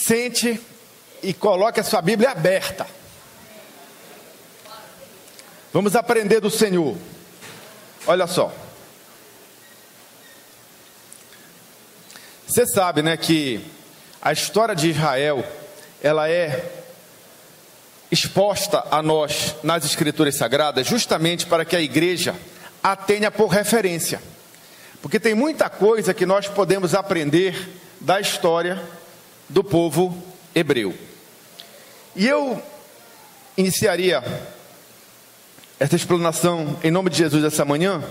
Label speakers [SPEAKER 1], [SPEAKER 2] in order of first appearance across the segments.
[SPEAKER 1] Sente e coloque a sua Bíblia aberta. Vamos aprender do Senhor. Olha só. Você sabe, né, que a história de Israel, ela é exposta a nós nas Escrituras Sagradas, justamente para que a igreja a tenha por referência. Porque tem muita coisa que nós podemos aprender da história do povo hebreu. E eu iniciaria essa explanação em nome de Jesus essa manhã,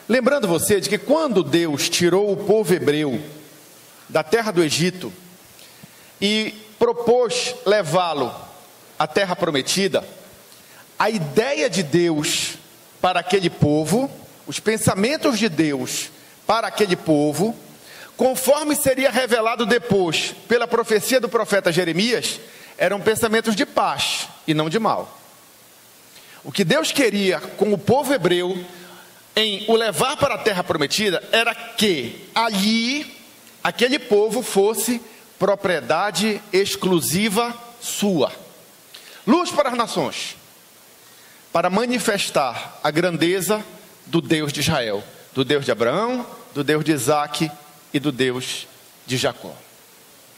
[SPEAKER 1] lembrando você de que quando Deus tirou o povo hebreu da terra do Egito e propôs levá-lo à terra prometida, a ideia de Deus para aquele povo, os pensamentos de Deus para aquele povo, conforme seria revelado depois pela profecia do profeta Jeremias, eram pensamentos de paz e não de mal. O que Deus queria com o povo hebreu em o levar para a terra prometida era que ali aquele povo fosse propriedade exclusiva sua. Luz para as nações, para manifestar a grandeza do Deus de Israel, do Deus de Abraão, do Deus de Isaac e do Deus de Jacó.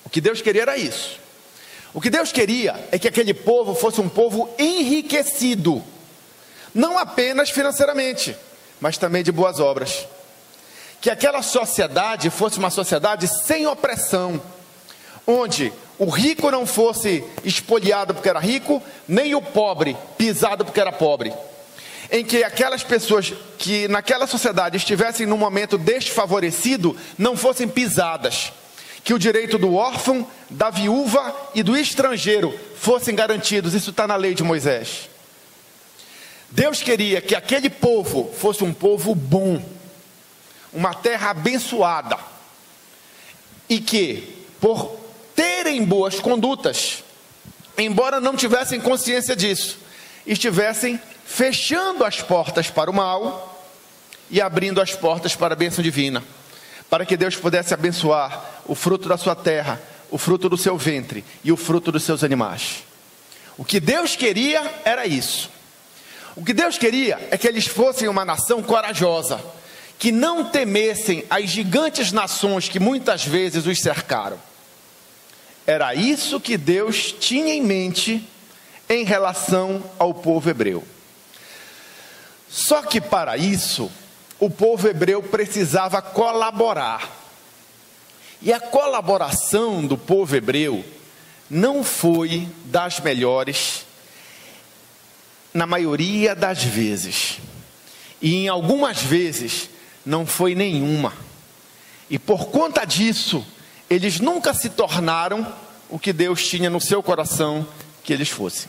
[SPEAKER 1] O que Deus queria era isso. O que Deus queria é que aquele povo fosse um povo enriquecido, não apenas financeiramente, mas também de boas obras. Que aquela sociedade fosse uma sociedade sem opressão, onde o rico não fosse espoliado porque era rico, nem o pobre pisado porque era pobre. Em que aquelas pessoas que naquela sociedade estivessem num momento desfavorecido, não fossem pisadas. Que o direito do órfão, da viúva e do estrangeiro fossem garantidos. Isso está na lei de Moisés. Deus queria que aquele povo fosse um povo bom, uma terra abençoada, e que, por terem boas condutas, embora não tivessem consciência disso, estivessem fechando as portas para o mal e abrindo as portas para a bênção divina, para que Deus pudesse abençoar o fruto da sua terra, o fruto do seu ventre e o fruto dos seus animais. O que Deus queria era isso. O que Deus queria é que eles fossem uma nação corajosa, que não temessem as gigantes nações que muitas vezes os cercaram. Era isso que Deus tinha em mente em relação ao povo hebreu. Só que para isso, o povo hebreu precisava colaborar. E a colaboração do povo hebreu não foi das melhores, na maioria das vezes. E em algumas vezes, não foi nenhuma. E por conta disso, eles nunca se tornaram o que Deus tinha no seu coração que eles fossem.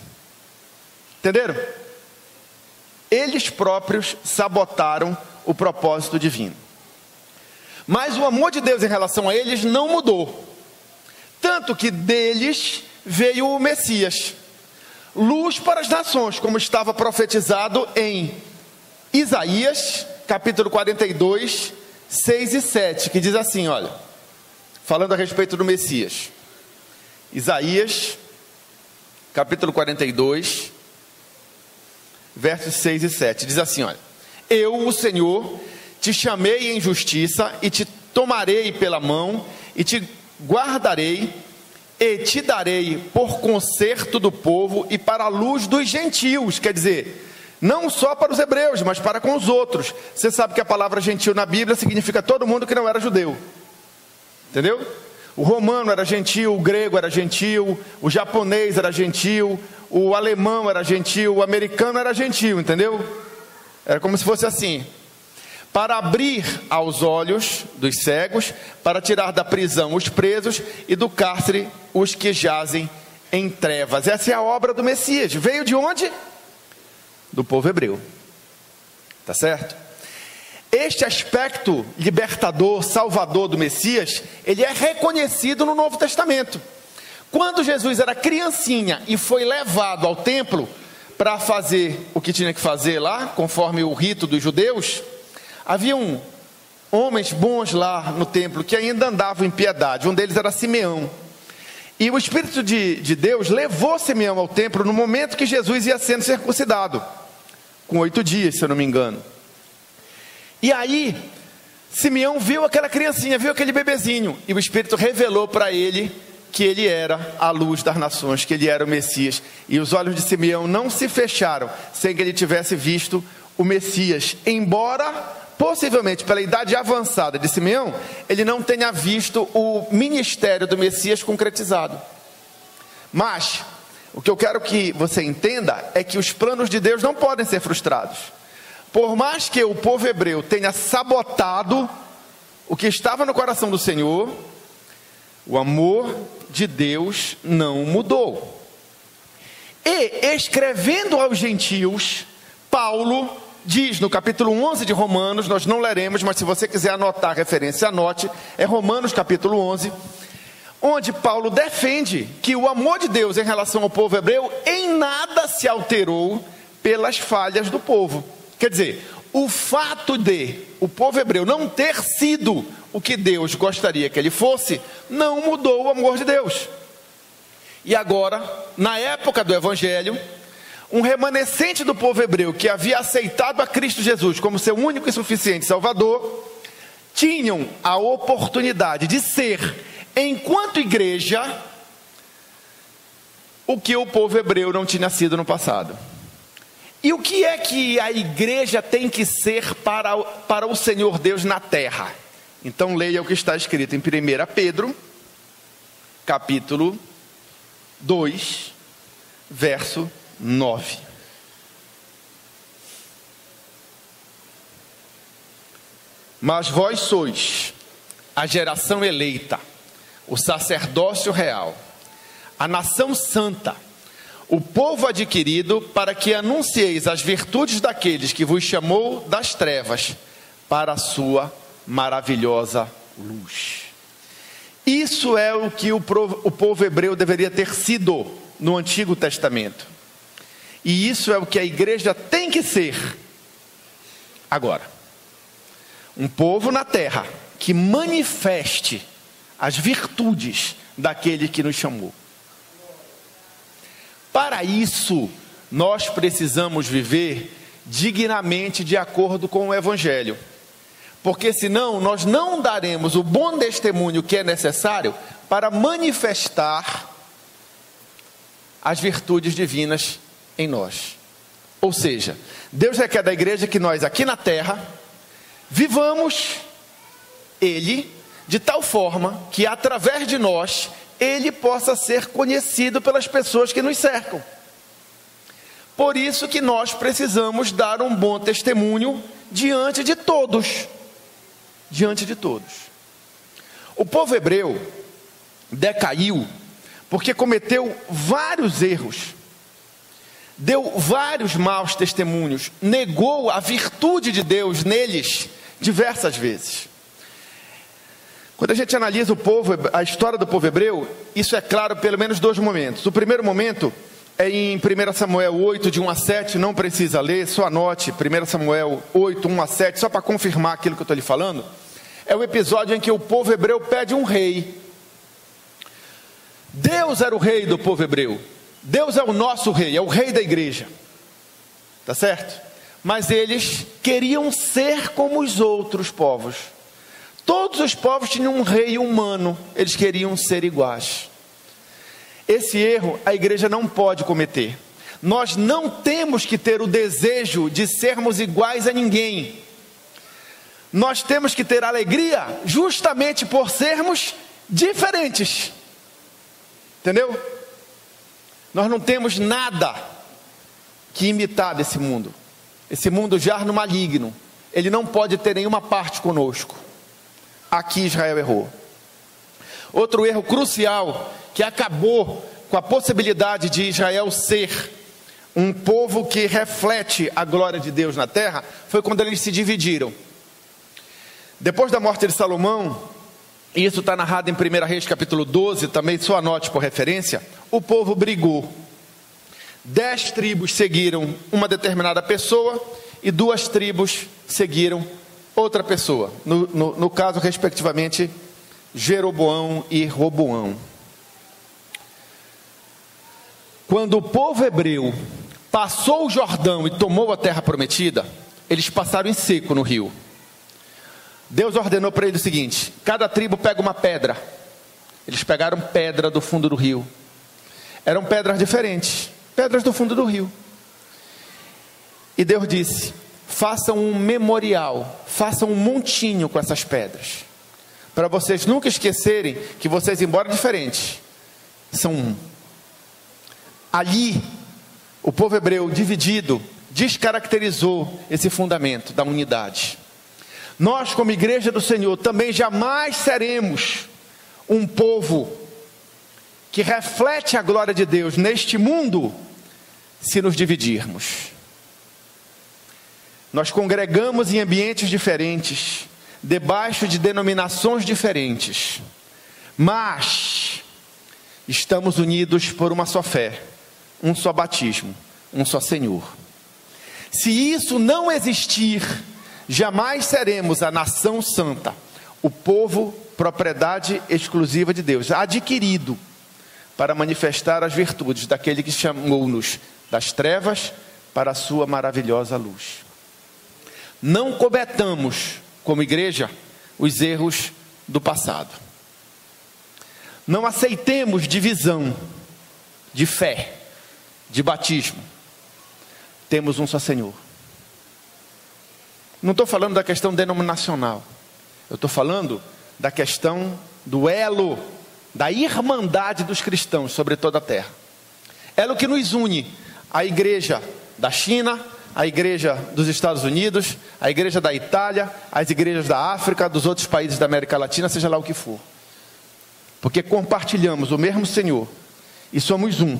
[SPEAKER 1] Entenderam? Eles próprios sabotaram o propósito divino. Mas o amor de Deus em relação a eles não mudou. Tanto que deles veio o Messias, luz para as nações, como estava profetizado em Isaías, capítulo 42, 6 e 7, que diz assim, olha, falando a respeito do Messias. Isaías, capítulo 42, versos 6 e 7, diz assim, olha: Eu, o Senhor, te chamei em justiça, e te tomarei pela mão, e te guardarei, e te darei por conserto do povo, e para a luz dos gentios. Quer dizer, não só para os hebreus, mas para com os outros. Você sabe que a palavra gentil na Bíblia significa todo mundo que não era judeu. Entendeu? O romano era gentil, o grego era gentil, o japonês era gentil, o alemão era gentil, o americano era gentil, entendeu? Era como se fosse assim: para abrir aos olhos dos cegos, para tirar da prisão os presos e do cárcere os que jazem em trevas. Essa é a obra do Messias. Veio de onde? Do povo hebreu. Tá certo? Este aspecto libertador, salvador do Messias, ele é reconhecido no Novo Testamento. Quando Jesus era criancinha e foi levado ao templo para fazer o que tinha que fazer lá, conforme o rito dos judeus, haviam homens bons lá no templo que ainda andavam em piedade. Um deles era Simeão. E o Espírito de Deus levou Simeão ao templo no momento que Jesus ia sendo circuncidado, com 8 dias, se eu não me engano. E aí, Simeão viu aquela criancinha, viu aquele bebezinho, e o Espírito revelou para ele que ele era a luz das nações, que ele era o Messias. E os olhos de Simeão não se fecharam sem que ele tivesse visto o Messias, embora possivelmente pela idade avançada de Simeão, ele não tenha visto o ministério do Messias concretizado. Mas o que eu quero que você entenda é que os planos de Deus não podem ser frustrados. Por mais que o povo hebreu tenha sabotado o que estava no coração do Senhor, o amor de Deus não mudou. E escrevendo aos gentios, Paulo diz no capítulo 11 de Romanos, nós não leremos, mas se você quiser anotar a referência, anote, é Romanos capítulo 11, onde Paulo defende que o amor de Deus em relação ao povo hebreu em nada se alterou pelas falhas do povo. Quer dizer, o fato de o povo hebreu não ter sido o que Deus gostaria que ele fosse, não mudou o amor de Deus. E agora, na época do Evangelho, um remanescente do povo hebreu que havia aceitado a Cristo Jesus como seu único e suficiente Salvador, tinham a oportunidade de ser, enquanto igreja, o que o povo hebreu não tinha sido no passado. E o que é que a igreja tem que ser para o Senhor Deus na terra? Então leia o que está escrito em 1 Pedro, capítulo 2, verso 9. Mas vós sois a geração eleita, o sacerdócio real, a nação santa, o povo adquirido, para que anuncieis as virtudes daqueles que vos chamou das trevas para a sua maravilhosa luz. Isso é o que o povo hebreu deveria ter sido no Antigo Testamento. E isso é o que a igreja tem que ser agora. Um povo na terra que manifeste as virtudes daquele que nos chamou. Para isso, nós precisamos viver dignamente de acordo com o Evangelho. Porque senão nós não daremos o bom testemunho que é necessário para manifestar as virtudes divinas em nós. Ou seja, Deus requer da igreja que nós aqui na terra vivamos Ele de tal forma que através de nós Ele possa ser conhecido pelas pessoas que nos cercam. Por isso que nós precisamos dar um bom testemunho diante de todos. Diante de todos. O povo hebreu decaiu porque cometeu vários erros, deu vários maus testemunhos, negou a virtude de Deus neles diversas vezes. Quando a gente analisa a história do povo hebreu, isso é claro pelo menos 2 momentos. O primeiro momento é em 1 Samuel 8, de 1 a 7, não precisa ler, só anote, 1 Samuel 8, 1 a 7, só para confirmar aquilo que eu estou lhe falando. É o episódio em que o povo hebreu pede um rei. Deus era o rei do povo hebreu. Deus é o nosso rei, é o rei da igreja. Tá certo? Mas eles queriam ser como os outros povos. Todos os povos tinham um rei humano, eles queriam ser iguais. Esse erro a igreja não pode cometer. Nós não temos que ter o desejo de sermos iguais a ninguém. Nós temos que ter alegria justamente por sermos diferentes. Entendeu? Nós não temos nada que imitar desse mundo. Esse mundo jaz no maligno. Ele não pode ter nenhuma parte conosco. Aqui Israel errou. Outro erro crucial que acabou com a possibilidade de Israel ser um povo que reflete a glória de Deus na terra foi quando eles se dividiram. Depois da morte de Salomão, e isso está narrado em 1 Reis capítulo 12, também só anote por referência, o povo brigou. 10 tribos seguiram uma determinada pessoa e 2 tribos seguiram outra pessoa. No caso, respectivamente, Jeroboão e Roboão. Quando o povo hebreu passou o Jordão e tomou a terra prometida, eles passaram em seco no rio. Deus ordenou para eles o seguinte: cada tribo pega uma pedra. Eles pegaram pedra do fundo do rio. Eram pedras diferentes, pedras do fundo do rio. E Deus disse: façam um memorial, façam um montinho com essas pedras, para vocês nunca esquecerem que vocês, embora diferentes, são um. Ali, o povo hebreu dividido descaracterizou esse fundamento da unidade. Nós, como igreja do Senhor, também jamais seremos um povo que reflete a glória de Deus neste mundo se nos dividirmos. Nós congregamos em ambientes diferentes, debaixo de denominações diferentes, mas estamos unidos por uma só fé, um só batismo, um só Senhor. Se isso não existir, jamais seremos a nação santa, o povo, propriedade exclusiva de Deus, adquirido para manifestar as virtudes daquele que chamou-nos das trevas para a sua maravilhosa luz. Não cometamos, como igreja, os erros do passado. Não aceitemos divisão de fé, de batismo. Temos um só Senhor. Não estou falando da questão denominacional. Eu estou falando da questão do elo, da irmandade dos cristãos sobre toda a terra. Elo que nos une a igreja da China, a igreja dos Estados Unidos, a igreja da Itália, as igrejas da África, dos outros países da América Latina, seja lá o que for. Porque compartilhamos o mesmo Senhor e somos um,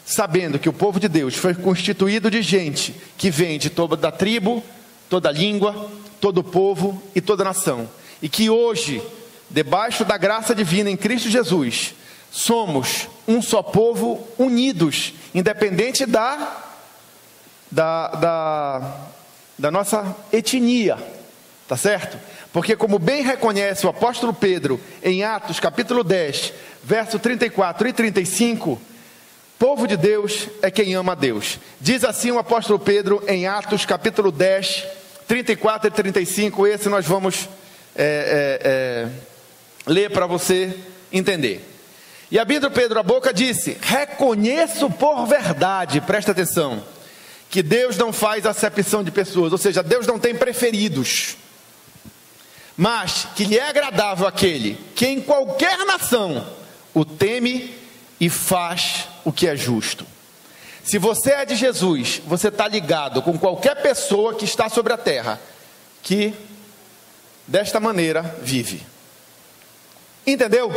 [SPEAKER 1] sabendo que o povo de Deus foi constituído de gente que vem de toda tribo, toda língua, todo povo e toda nação. E que hoje, debaixo da graça divina em Cristo Jesus, somos um só povo, unidos, independente da nossa etnia, tá certo? Porque, como bem reconhece o apóstolo Pedro em Atos capítulo 10, verso 34 e 35, povo de Deus é quem ama a Deus. Diz assim o apóstolo Pedro em Atos capítulo 10, 34 e 35, esse nós vamos ler para você entender. E abrindo Pedro a boca disse: reconheço por verdade, presta atenção, que Deus não faz acepção de pessoas, ou seja, Deus não tem preferidos, mas que lhe é agradável aquele que em qualquer nação o teme e faz o que é justo. Se você é de Jesus, você está ligado com qualquer pessoa que está sobre a terra, que desta maneira vive. Entendeu?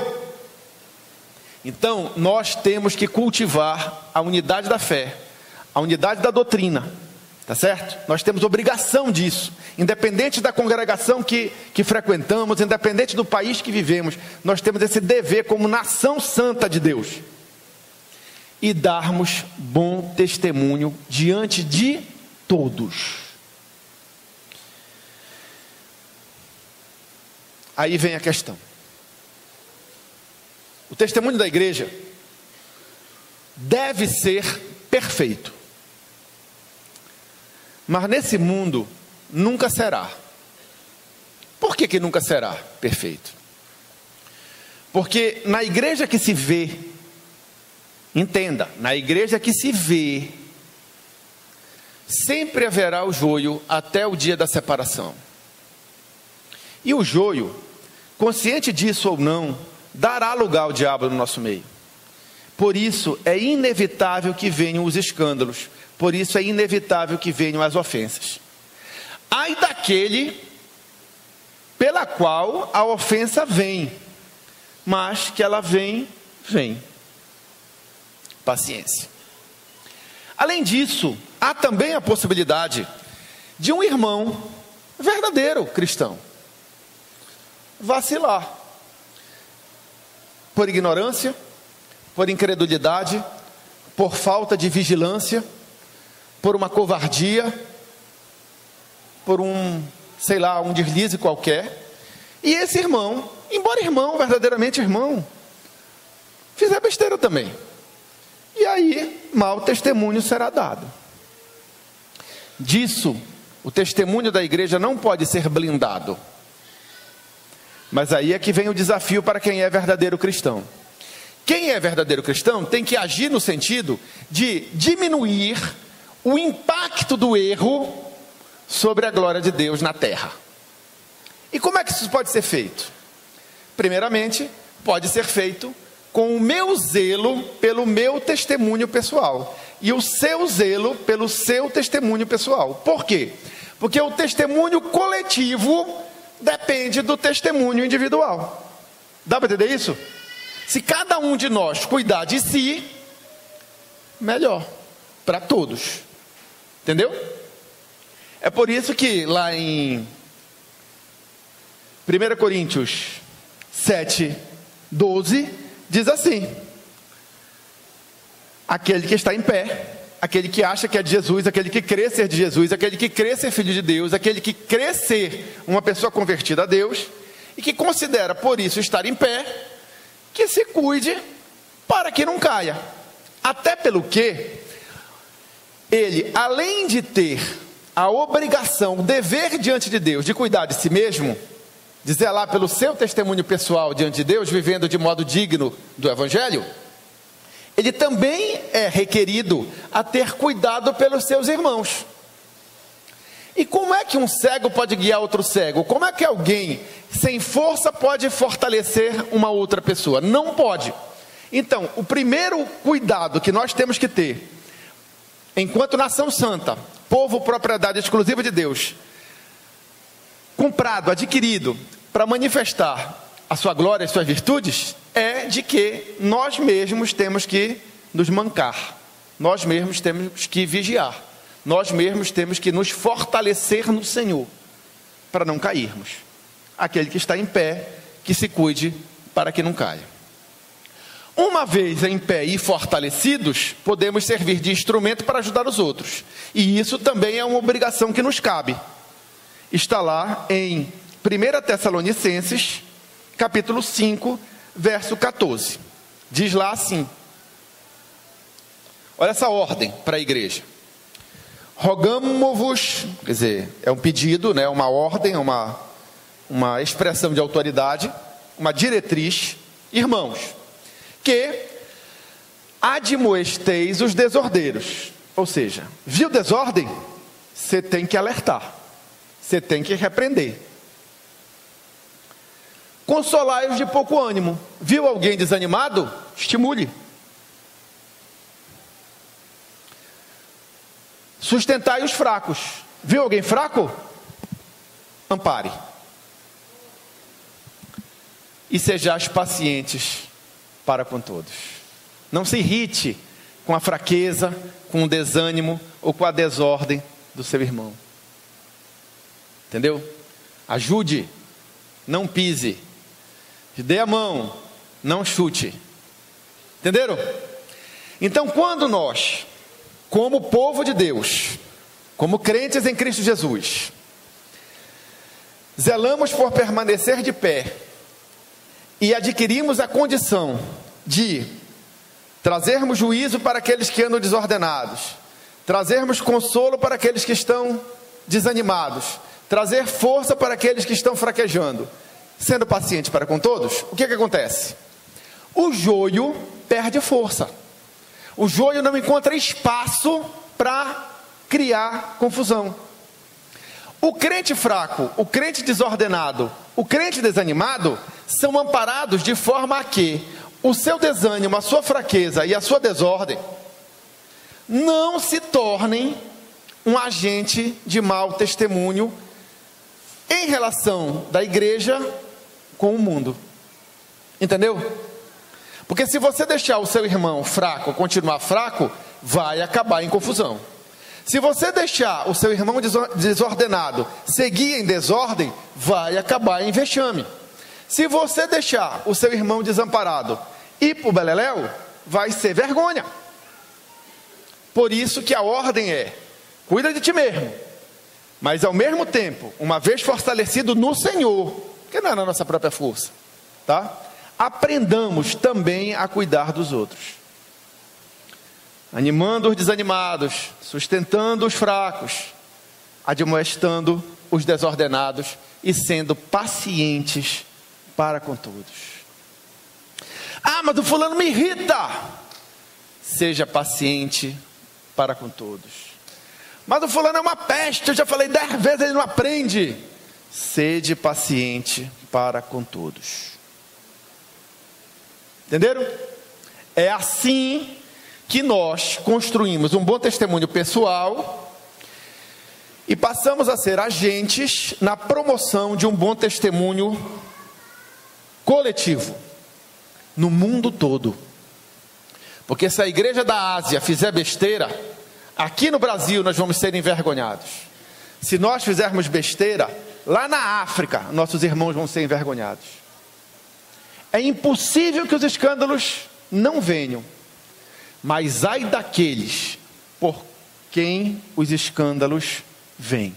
[SPEAKER 1] Então, nós temos que cultivar a unidade da fé, a unidade da doutrina, tá certo? Nós temos obrigação disso, independente da congregação que frequentamos, independente do país que vivemos, nós temos esse dever como nação santa de Deus, e darmos bom testemunho diante de todos. Aí vem a questão. O testemunho da igreja deve ser perfeito, mas nesse mundo nunca será. Por que nunca será perfeito? Porque na igreja que se vê, entenda, na igreja que se vê, sempre haverá o joio até o dia da separação. E o joio, consciente disso ou não, dará lugar ao diabo no nosso meio. Por isso é inevitável que venham os escândalos, por isso é inevitável que venham as ofensas. Ai daquele pela qual a ofensa vem, mas que ela vem. Paciência. Além disso, há também a possibilidade de um irmão verdadeiro cristão vacilar por ignorância, por incredulidade, por falta de vigilância, por uma covardia, por um deslize qualquer. E esse irmão, embora verdadeiramente irmão, fizer besteira também. E aí mau testemunho será dado. Disso, o testemunho da igreja não pode ser blindado. Mas aí é que vem o desafio para quem é verdadeiro cristão. Quem é verdadeiro cristão tem que agir no sentido de diminuir o impacto do erro sobre a glória de Deus na terra. E como é que isso pode ser feito? Primeiramente, pode ser feito com o meu zelo pelo meu testemunho pessoal e o seu zelo pelo seu testemunho pessoal. Por quê? Porque o testemunho coletivo depende do testemunho individual. Dá para entender isso? Se cada um de nós cuidar de si, melhor para todos. Entendeu? É por isso que lá em 1 Coríntios 7:12 diz assim: aquele que está em pé, aquele que acha que é de Jesus, aquele que crê ser de Jesus, aquele que crê ser filho de Deus, aquele que crê ser uma pessoa convertida a Deus e que considera por isso estar em pé, que se cuide para que não caia. Até pelo que ele, além de ter a obrigação, o dever diante de Deus de cuidar de si mesmo, de zelar pelo seu testemunho pessoal diante de Deus, vivendo de modo digno do Evangelho, ele também é requerido a ter cuidado pelos seus irmãos. E como é que um cego pode guiar outro cego? Como é que alguém sem força pode fortalecer uma outra pessoa? Não pode. Então, o primeiro cuidado que nós temos que ter, enquanto nação santa, povo propriedade exclusiva de Deus, comprado, adquirido, para manifestar a sua glória e suas virtudes, é de que nós mesmos temos que nos mancar, nós mesmos temos que vigiar, nós mesmos temos que nos fortalecer no Senhor, para não cairmos. Aquele que está em pé, que se cuide para que não caia. Uma vez em pé e fortalecidos, podemos servir de instrumento para ajudar os outros. E isso também é uma obrigação que nos cabe. Está lá em 1 Tessalonicenses, capítulo 5, verso 14. Diz lá assim. Olha essa ordem para a igreja. Rogamo-vos, quer dizer, é um pedido, né, uma ordem, uma expressão de autoridade, uma diretriz, irmãos, que admoesteis os desordeiros. Ou seja, viu desordem? Você tem que alertar, você tem que repreender. Consolai-os de pouco ânimo. Viu alguém desanimado? Estimule. Sustentai os fracos. Viu alguém fraco? Ampare. E sejais pacientes para com todos. Não se irrite com a fraqueza, com o desânimo ou com a desordem do seu irmão. Entendeu? Ajude, não pise. Dê a mão, não chute. Entenderam? Então, quando nós, como povo de Deus, como crentes em Cristo Jesus, zelamos por permanecer de pé e adquirimos a condição de trazermos juízo para aqueles que andam desordenados, trazermos consolo para aqueles que estão desanimados, trazer força para aqueles que estão fraquejando, sendo paciente para com todos, o que acontece? O joio perde força. O joio não encontra espaço para criar confusão. O crente fraco, o crente desordenado, o crente desanimado são amparados de forma a que o seu desânimo, a sua fraqueza e a sua desordem não se tornem um agente de mau testemunho em relação da igreja com o mundo. Entendeu? Porque se você deixar o seu irmão fraco continuar fraco, vai acabar em confusão. Se você deixar o seu irmão desordenado seguir em desordem, vai acabar em vexame. Se você deixar o seu irmão desamparado ir para o beleléu, vai ser vergonha. Por isso que a ordem é: cuida de ti mesmo, mas ao mesmo tempo, uma vez fortalecido no Senhor, que não é na nossa própria força, tá? Aprendamos também a cuidar dos outros. animando os desanimados, sustentando os fracos, admoestando os desordenados e sendo pacientes para com todos. Ah, mas o fulano me irrita. Seja paciente para com todos. Mas o fulano é uma peste, eu já falei 10 vezes, ele não aprende. Sede paciente para com todos. Entenderam? É assim que nós construímos um bom testemunho pessoal e passamos a ser agentes na promoção de um bom testemunho coletivo no mundo todo. Porque se a igreja da Ásia fizer besteira, aqui no Brasil nós vamos ser envergonhados. Se nós fizermos besteira, lá na África, nossos irmãos vão ser envergonhados. É impossível que os escândalos não venham, mas ai daqueles por quem os escândalos vêm.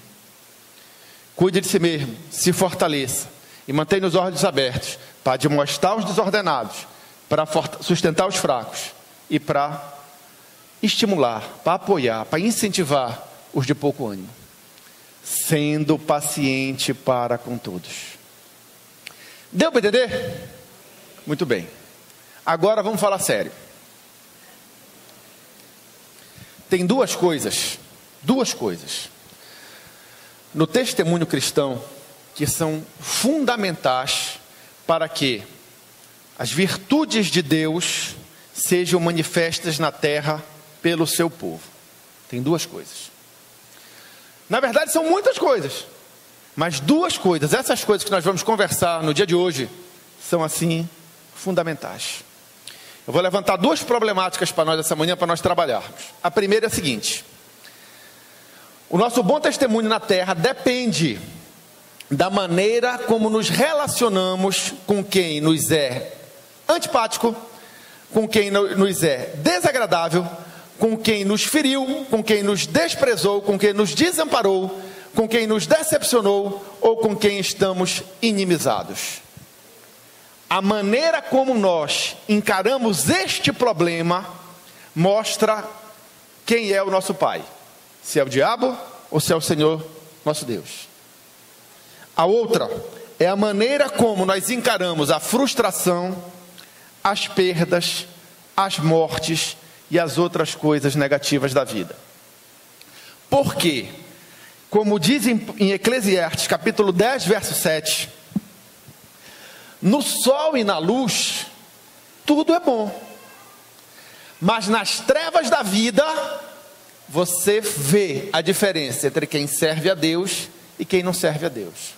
[SPEAKER 1] Cuide de si mesmo, se fortaleça e mantenha os olhos abertos para admoestar os desordenados, para sustentar os fracos e para estimular, para apoiar, para incentivar os de pouco ânimo, sendo paciente para com todos. Deu para entender? Muito bem. Agora vamos falar sério. Tem duas coisas no testemunho cristão que são fundamentais para que as virtudes de Deus sejam manifestas na terra pelo seu povo. Tem duas coisas. Na verdade são muitas coisas, mas duas coisas, essas coisas que nós vamos conversar no dia de hoje, são assim fundamentais. Eu vou levantar duas problemáticas para nós essa manhã, para nós trabalharmos. A primeira é a seguinte: o nosso bom testemunho na terra depende da maneira como nos relacionamos com quem nos é antipático, com quem nos é desagradável, com quem nos feriu, com quem nos desprezou, com quem nos desamparou, com quem nos decepcionou ou com quem estamos inimizados. A maneira como nós encaramos este problema mostra quem é o nosso Pai, se é o diabo ou se é o Senhor nosso Deus. A outra é a maneira como nós encaramos a frustração, as perdas, as mortes e as outras coisas negativas da vida. Porque, como diz em Eclesiastes capítulo 10, verso 7, no sol e na luz tudo é bom, mas nas trevas da vida você vê a diferença entre quem serve a Deus e quem não serve a Deus.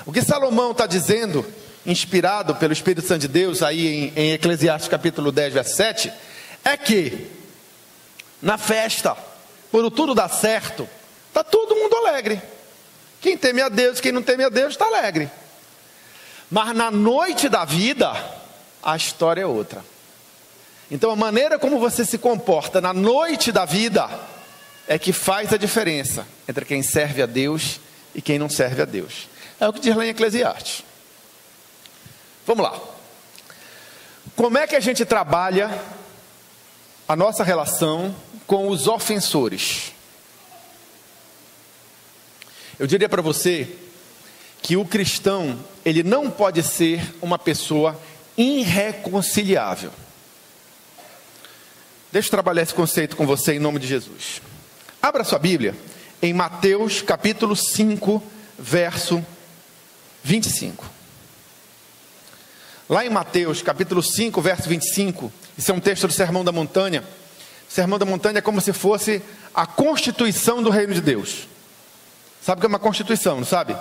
[SPEAKER 1] O que Salomão está dizendo, inspirado pelo Espírito Santo de Deus, aí em Eclesiastes capítulo 10, verso 7, é que na festa, quando tudo dá certo, está todo mundo alegre. Quem teme a Deus, quem não teme a Deus, está alegre. Mas na noite da vida, a história é outra. Então a maneira como você se comporta na noite da vida é que faz a diferença entre quem serve a Deus e quem não serve a Deus. É o que diz lá em Eclesiastes. Vamos lá. Como é que a gente trabalha a nossa relação com os ofensores? Eu diria para você que o cristão, ele não pode ser uma pessoa irreconciliável. Deixa eu trabalhar esse conceito com você em nome de Jesus. Abra sua Bíblia em Mateus capítulo 5, verso 25. Lá em Mateus capítulo 5, verso 25, isso é um texto do Sermão da Montanha. O Sermão da Montanha é como se fosse a constituição do reino de Deus. Sabe o que é uma constituição, não sabe?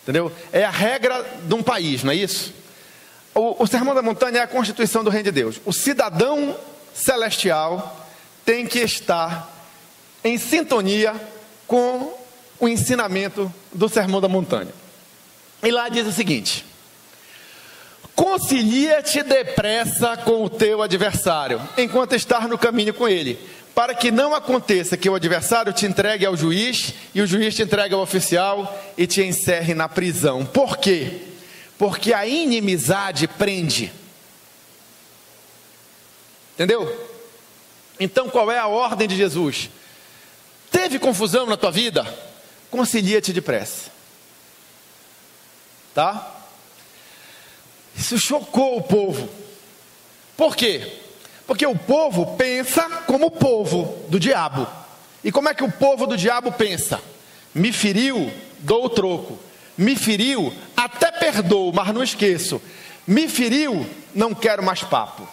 [SPEAKER 1] Entendeu? É a regra de um país, não é isso? O Sermão da Montanha é a constituição do reino de Deus. O cidadão celestial tem que estar em sintonia com o ensinamento do Sermão da Montanha. E lá diz o seguinte: concilia-te depressa com o teu adversário, enquanto estás no caminho com ele, para que não aconteça que o adversário te entregue ao juiz, e o juiz te entregue ao oficial, e te encerre na prisão. Por quê? Porque a inimizade prende. Entendeu? Então qual é a ordem de Jesus? Teve confusão na tua vida? Concilia-te depressa. Tá? Isso chocou o povo. Por quê? Porque o povo pensa como o povo do diabo. E como é que o povo do diabo pensa? Me feriu, dou o troco. Me feriu, até perdoo, mas não esqueço. Me feriu, não quero mais papo.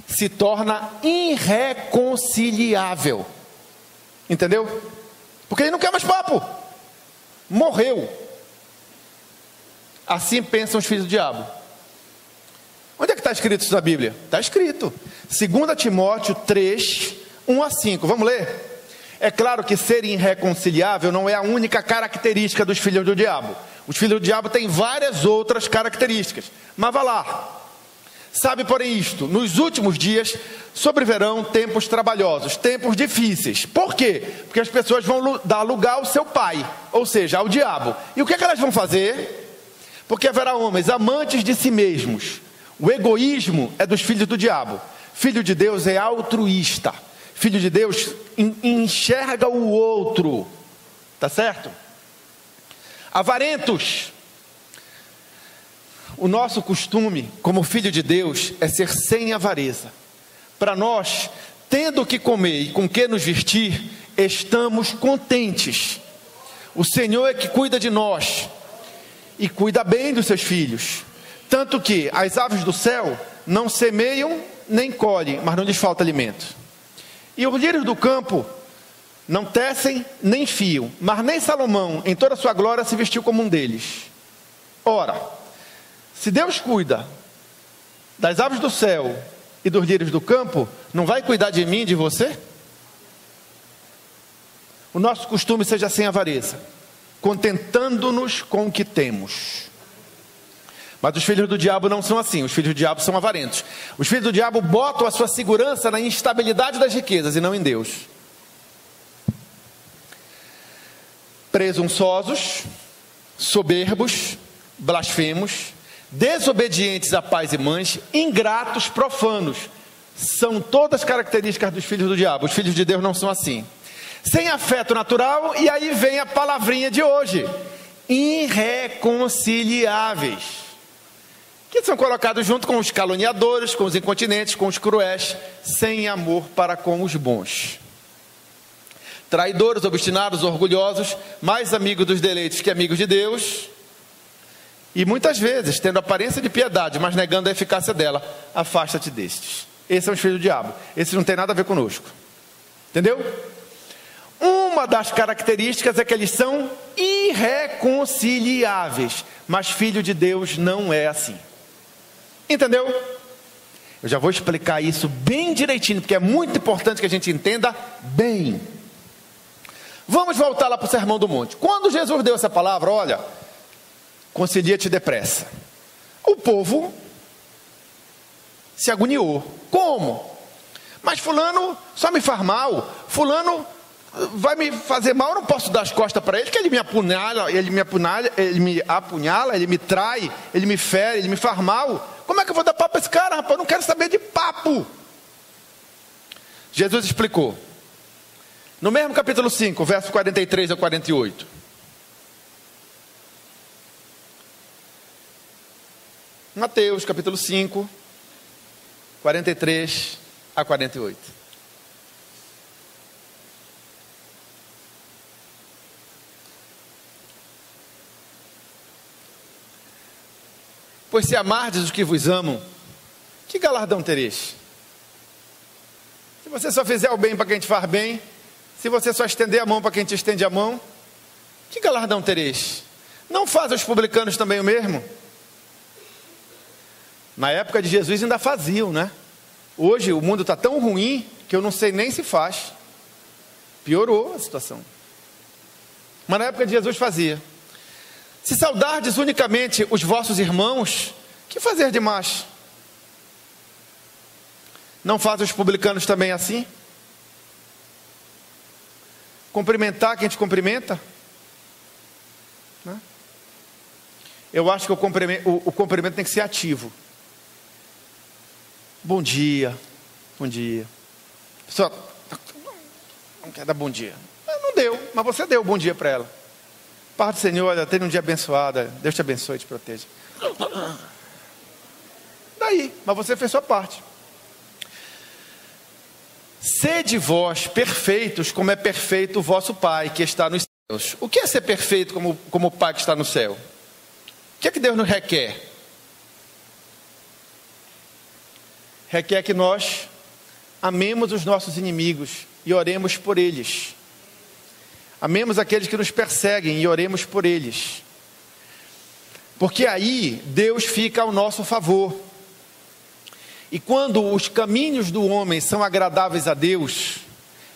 [SPEAKER 1] Se torna irreconciliável. Entendeu? Porque ele não quer mais papo. Morreu. Assim pensam os filhos do diabo. Onde é que está escrito isso na Bíblia? Está escrito. 2 Timóteo 3, 1 a 5. Vamos ler? É claro que ser irreconciliável não é a única característica dos filhos do diabo. Os filhos do diabo têm várias outras características. Mas vá lá. Sabe, porém, isto: nos últimos dias sobrevirão tempos trabalhosos, tempos difíceis. Por quê? Porque as pessoas vão dar lugar ao seu pai, ou seja, ao diabo. E o que é que elas vão fazer? Porque haverá homens amantes de si mesmos. O egoísmo é dos filhos do diabo. Filho de Deus é altruísta. Filho de Deus enxerga o outro. Tá certo? Avarentos. O nosso costume, como filho de Deus, é ser sem avareza. Para nós, tendo o que comer e com o que nos vestir, estamos contentes. O Senhor é que cuida de nós e cuida bem dos seus filhos. Tanto que as aves do céu não semeiam nem colhem, mas não lhes falta alimento. E os lírios do campo não tecem nem fiam, mas nem Salomão, em toda a sua glória, se vestiu como um deles. Ora, se Deus cuida das aves do céu e dos lírios do campo, não vai cuidar de mim e de você? O nosso costume seja sem avareza, contentando-nos com o que temos. Mas os filhos do diabo não são assim. Os filhos do diabo são avarentos. Os filhos do diabo botam a sua segurança na instabilidade das riquezas e não em Deus. Presunçosos, soberbos, blasfemos, desobedientes a pais e mães, ingratos, profanos. São todas características dos filhos do diabo. Os filhos de Deus não são assim. Sem afeto natural, e aí vem a palavrinha de hoje: irreconciliáveis. Que são colocados junto com os caluniadores, com os incontinentes, com os cruéis, sem amor para com os bons. Traidores, obstinados, orgulhosos, mais amigos dos deleites que amigos de Deus. E muitas vezes, tendo aparência de piedade, mas negando a eficácia dela, afasta-te destes. Esses são os filhos do diabo. Esses não tem nada a ver conosco. Entendeu? Uma das características é que eles são irreconciliáveis. Mas filho de Deus não é assim. Entendeu? Eu já vou explicar isso bem direitinho, porque é muito importante que a gente entenda bem. Vamos voltar lá para o Sermão do Monte. Quando Jesus deu essa palavra, olha, concilia-te depressa, o povo se agoniou. Como? Mas fulano só me faz mal, fulano vai me fazer mal, eu não posso dar as costas para ele, que ele me apunhala, ele me apunhala, ele me trai, ele me fere, ele me faz mal. Como é que eu vou dar papo para esse cara, rapaz? Eu não quero saber de papo. Jesus explicou. No mesmo capítulo 5, verso 43 a 48. Mateus, capítulo 5, 43 a 48. Pois se amardes os que vos amam, que galardão tereis? Se você só fizer o bem para quem te faz bem, se você só estender a mão para quem te estende a mão, que galardão tereis? Não fazem os publicanos também o mesmo? Na época de Jesus ainda faziam, né? Hoje o mundo está tão ruim que eu não sei nem se faz. Piorou a situação. Mas na época de Jesus fazia. Se saudardes unicamente os vossos irmãos, que fazer demais? Não fazem os publicanos também assim? Cumprimentar quem te cumprimenta? Né? Eu acho que o cumprimento tem que ser ativo. Bom dia, bom dia. pessoa não quer dar bom dia. Não deu, mas você deu bom dia para ela. Pai do Senhor, olha, tenha um dia abençoado, Deus te abençoe e te proteja. Daí, mas você fez sua parte. Sede vós perfeitos, como é perfeito o vosso Pai que está nos céus. O que é ser perfeito como o Pai que está no céu? O que é que Deus nos requer? Requer que nós amemos os nossos inimigos e oremos por eles. Amemos aqueles que nos perseguem e oremos por eles. Porque aí Deus fica ao nosso favor. E quando os caminhos do homem são agradáveis a Deus,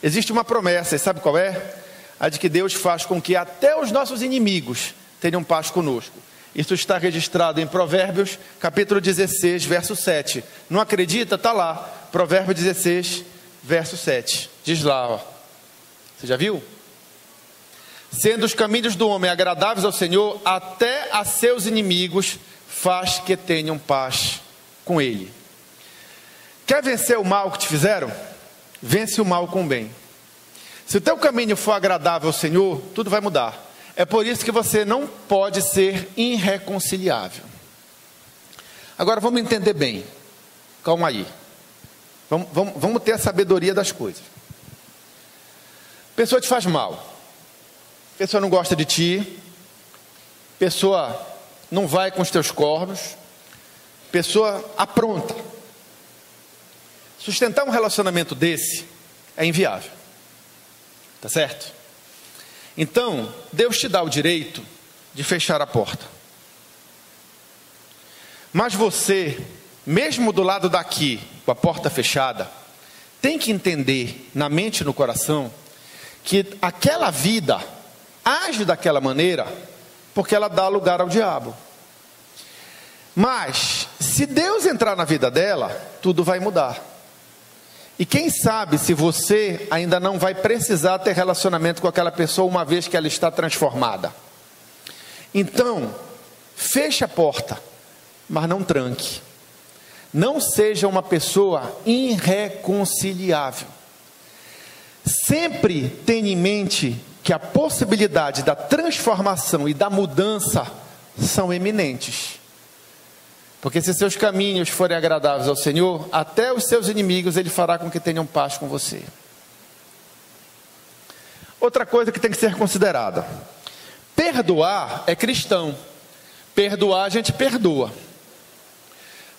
[SPEAKER 1] existe uma promessa, e sabe qual é? A de que Deus faz com que até os nossos inimigos tenham paz conosco. Isso está registrado em Provérbios, capítulo 16, verso 7. Não acredita? Está lá. Provérbios 16, verso 7. Diz lá, ó. Você já viu? Sendo os caminhos do homem agradáveis ao Senhor, até a seus inimigos faz que tenham paz com ele. Quer vencer o mal que te fizeram? Vence o mal com o bem. Se o teu caminho for agradável ao Senhor, tudo vai mudar. É por isso que você não pode ser irreconciliável. Agora vamos entender bem. Calma aí. Vamos ter a sabedoria das coisas. Pessoa te faz mal. Pessoa não gosta de ti. Pessoa não vai com os teus cornos. Pessoa apronta. Sustentar um relacionamento desse é inviável. Tá certo? Então, Deus te dá o direito de fechar a porta. Mas você, mesmo do lado daqui, com a porta fechada, tem que entender, na mente e no coração, que aquela vida age daquela maneira, porque ela dá lugar ao diabo. Mas, se Deus entrar na vida dela, tudo vai mudar. E quem sabe se você ainda não vai precisar ter relacionamento com aquela pessoa uma vez que ela está transformada. Então, feche a porta, mas não tranque. Não seja uma pessoa irreconciliável. Sempre tenha em mente que a possibilidade da transformação e da mudança são eminentes. Porque se seus caminhos forem agradáveis ao Senhor, até os seus inimigos Ele fará com que tenham paz com você. Outra coisa que tem que ser considerada: perdoar é cristão. Perdoar a gente perdoa.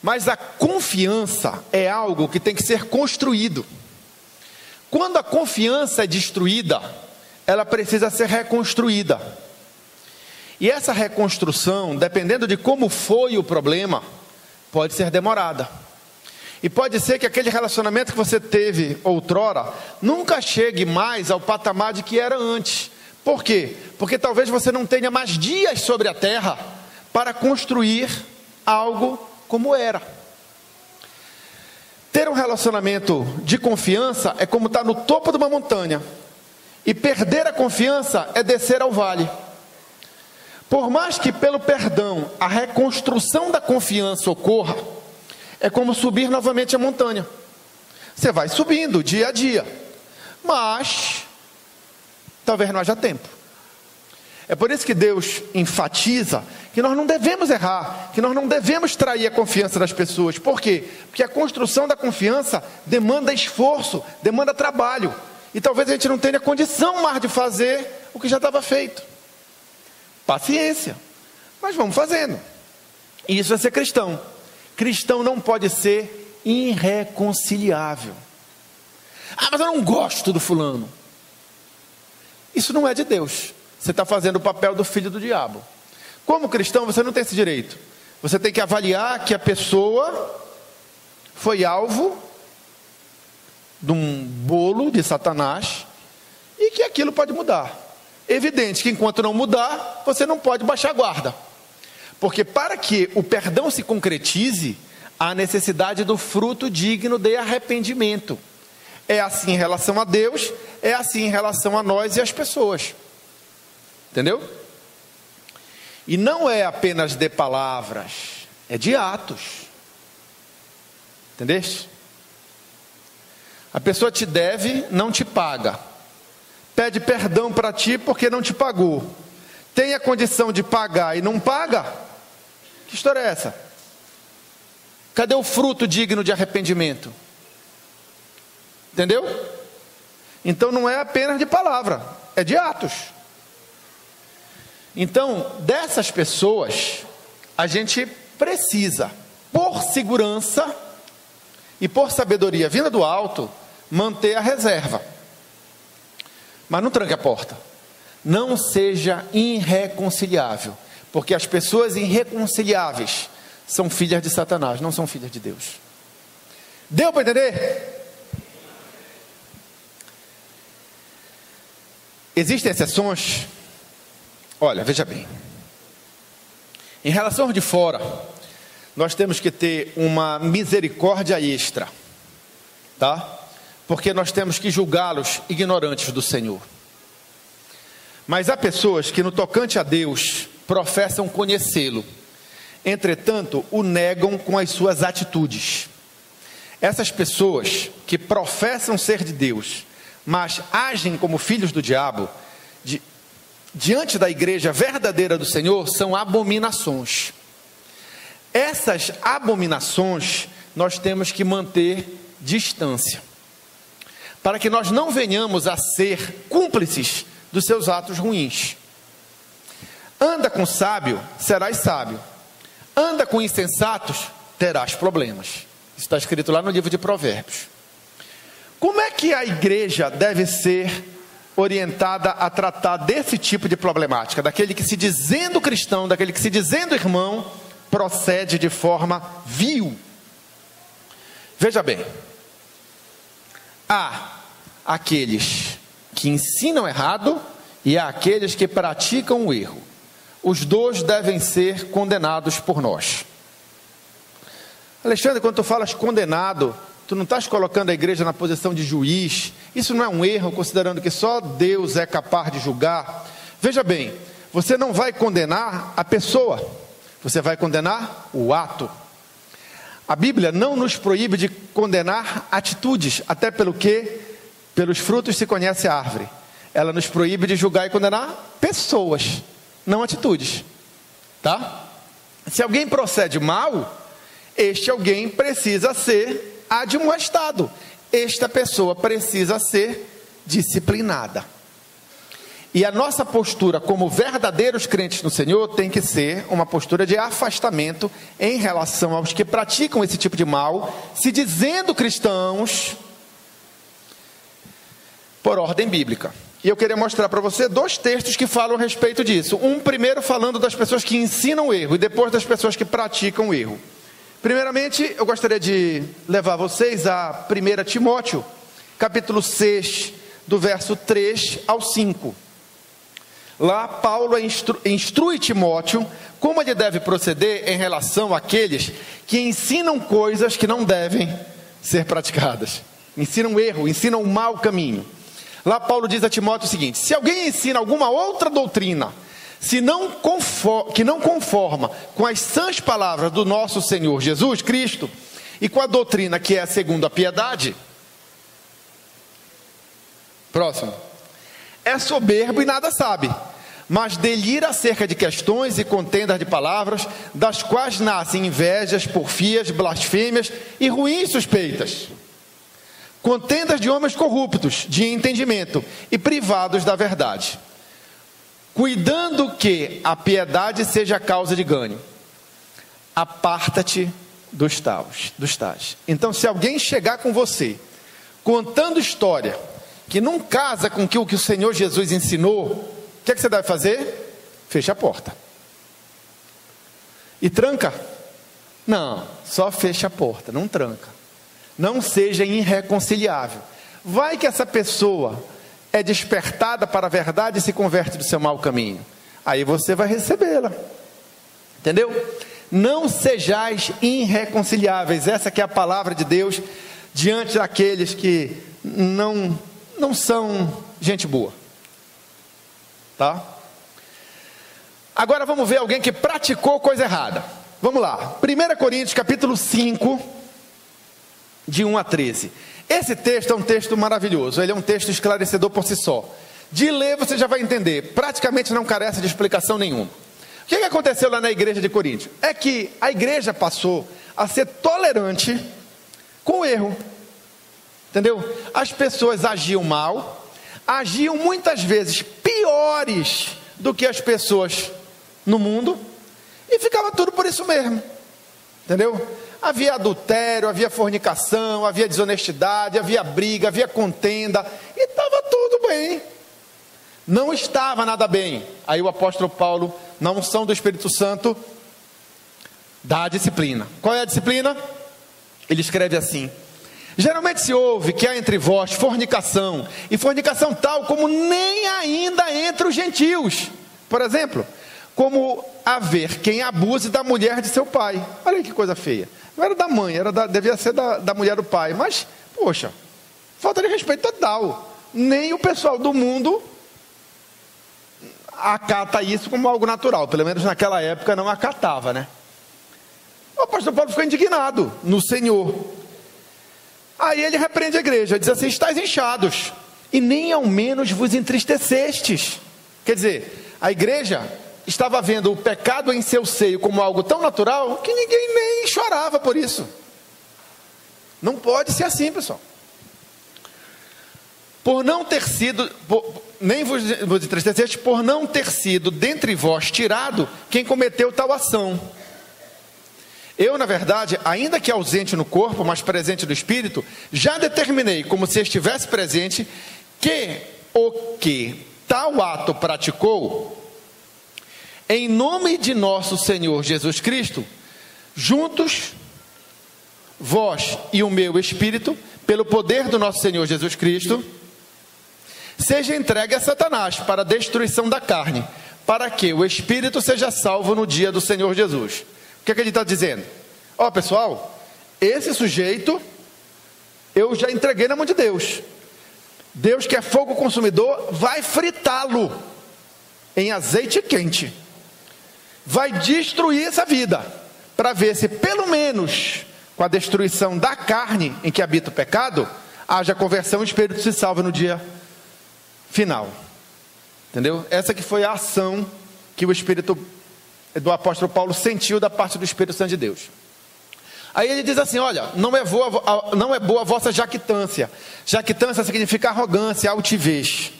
[SPEAKER 1] Mas a confiança é algo que tem que ser construído. Quando a confiança é destruída, ela precisa ser reconstruída. E essa reconstrução, dependendo de como foi o problema, pode ser demorada. E pode ser que aquele relacionamento que você teve outrora nunca chegue mais ao patamar de que era antes. Por quê? Porque talvez você não tenha mais dias sobre a terra para construir algo como era. Ter um relacionamento de confiança é como estar no topo de uma montanha. E perder a confiança é descer ao vale. Por mais que pelo perdão a reconstrução da confiança ocorra, é como subir novamente a montanha. Você vai subindo dia a dia, mas talvez não haja tempo. É por isso que Deus enfatiza que nós não devemos errar, que nós não devemos trair a confiança das pessoas. Por quê? Porque a construção da confiança demanda esforço, demanda trabalho. E talvez a gente não tenha condição mais de fazer o que já estava feito. Paciência, mas vamos fazendo. Isso é ser cristão. Cristão não pode ser irreconciliável. Ah, mas eu não gosto do fulano. Isso não é de Deus. Você está fazendo o papel do filho do diabo. Como cristão, você não tem esse direito. Você tem que avaliar que a pessoa foi alvo de um bolo de Satanás e que aquilo pode mudar. Evidente que enquanto não mudar, você não pode baixar a guarda. Porque para que o perdão se concretize, há necessidade do fruto digno de arrependimento. É assim em relação a Deus, é assim em relação a nós e as pessoas. Entendeu? E não é apenas de palavras, é de atos. Entendeste? A pessoa te deve, não te paga. Pede perdão para ti porque não te pagou. Tem a condição de pagar e não paga? Que história é essa? Cadê o fruto digno de arrependimento? Entendeu? Então não é apenas de palavra, é de atos. Então, dessas pessoas, a gente precisa, por segurança e por sabedoria vinda do alto, manter a reserva. Mas não tranque a porta. Não seja irreconciliável, porque as pessoas irreconciliáveis são filhas de Satanás, não são filhas de Deus. Deu para entender? Existem exceções. Olha, veja bem. Em relação de fora, nós temos que ter uma misericórdia extra, tá? Porque nós temos que julgá-los ignorantes do Senhor. Mas há pessoas que no tocante a Deus professam conhecê-lo, entretanto o negam com as suas atitudes. Essas pessoas que professam ser de Deus, mas agem como filhos do diabo, diante da igreja verdadeira do Senhor, são abominações. Essas abominações nós temos que manter distância, para que nós não venhamos a ser cúmplices dos seus atos ruins. Anda com sábio, serás sábio. Anda com insensatos, terás problemas. Isso está escrito lá no livro de Provérbios. Como é que a igreja deve ser orientada a tratar desse tipo de problemática? Daquele que se dizendo cristão, daquele que se dizendo irmão, procede de forma vil. Veja bem, há aqueles que ensinam errado e há aqueles que praticam o erro. Os dois devem ser condenados por nós. Alexandre, quando tu falas condenado, tu não estás colocando a igreja na posição de juiz? Isso não é um erro, considerando que só Deus é capaz de julgar? Veja bem, você não vai condenar a pessoa, você vai condenar o ato. A Bíblia não nos proíbe de condenar atitudes, até pelos frutos se conhece a árvore. Ela nos proíbe de julgar e condenar pessoas, não atitudes, tá? Se alguém procede mal, este alguém precisa ser admoestado, esta pessoa precisa ser disciplinada. E a nossa postura como verdadeiros crentes no Senhor tem que ser uma postura de afastamento em relação aos que praticam esse tipo de mal, se dizendo cristãos, por ordem bíblica. E eu queria mostrar para você 2 textos que falam a respeito disso. Um primeiro falando das pessoas que ensinam o erro e depois das pessoas que praticam o erro. Primeiramente, eu gostaria de levar vocês a 1 Timóteo, capítulo 6, do verso 3 ao 5. Lá, Paulo instrui Timóteo como ele deve proceder em relação àqueles que ensinam coisas que não devem ser praticadas. Ensinam erro, ensinam um mau caminho. Lá, Paulo diz a Timóteo o seguinte: se alguém ensina alguma outra doutrina, que não conforma com as sãs palavras do nosso Senhor Jesus Cristo, e com a doutrina que é segundo a piedade, próximo, é soberbo e nada sabe, mas delira acerca de questões e contendas de palavras, das quais nascem invejas, porfias, blasfêmias e ruins suspeitas, contendas de homens corruptos de entendimento e privados da verdade, cuidando que a piedade seja causa de ganho. Aparta-te dos tais. Então, se alguém chegar com você contando história que não casa com o que o Senhor Jesus ensinou, o que é que você deve fazer? Fecha a porta. E tranca? Não, só fecha a porta, não tranca. Não seja irreconciliável. Vai que essa pessoa é despertada para a verdade e se converte do seu mau caminho. Aí você vai recebê-la. Entendeu? Não sejais irreconciliáveis. Essa que é a palavra de Deus diante daqueles que não são gente boa. Tá? Agora vamos ver alguém que praticou coisa errada. Vamos lá. 1 Coríntios capítulo 5, de 1 a 13. Esse texto é um texto maravilhoso, ele é um texto esclarecedor por si só. De ler você já vai entender, praticamente não carece de explicação nenhuma. O que aconteceu lá na igreja de Corinto? É que a igreja passou a ser tolerante com o erro, entendeu? As pessoas agiam mal, agiam muitas vezes piores do que as pessoas no mundo, e ficava tudo por isso mesmo, entendeu? Havia adultério, havia fornicação, havia desonestidade, havia briga, havia contenda, e estava tudo bem. Não estava nada bem. Aí o apóstolo Paulo, na unção do Espírito Santo, dá a disciplina. Qual é a disciplina? Ele escreve assim: geralmente se ouve que há entre vós fornicação, e fornicação tal como nem ainda entre os gentios. Por exemplo, como haver quem abuse da mulher de seu pai. Olha que coisa feia. Não era da mãe, devia ser da mulher do pai. Mas, poxa, falta de respeito total. Nem o pessoal do mundo acata isso como algo natural. Pelo menos naquela época não acatava, né? O apóstolo Paulo ficou indignado no Senhor. Aí ele repreende a igreja, diz assim: estáis inchados, e nem ao menos vos entristecestes. Quer dizer, a igreja estava vendo o pecado em seu seio como algo tão natural que ninguém nem chorava por isso. Não pode ser assim, pessoal. Por não ter sido, nem vos entristeceste, por não ter sido dentre vós tirado quem cometeu tal ação. Eu, na verdade, ainda que ausente no corpo, mas presente no espírito, já determinei, como se estivesse presente, que o que tal ato praticou, em nome de nosso Senhor Jesus Cristo, juntos, vós e o meu espírito, pelo poder do nosso Senhor Jesus Cristo, seja entregue a Satanás para a destruição da carne, para que o espírito seja salvo no dia do Senhor Jesus. O que é que ele está dizendo? Ó, pessoal, esse sujeito eu já entreguei na mão de Deus. Deus, que é fogo consumidor, vai fritá-lo em azeite quente. Vai destruir essa vida, para ver se pelo menos com a destruição da carne em que habita o pecado, haja conversão e o espírito se salva no dia final. Entendeu? Essa que foi a ação que o espírito do apóstolo Paulo sentiu da parte do Espírito Santo de Deus. Aí ele diz assim: olha, não é boa a vossa jactância. Jactância significa arrogância, altivez.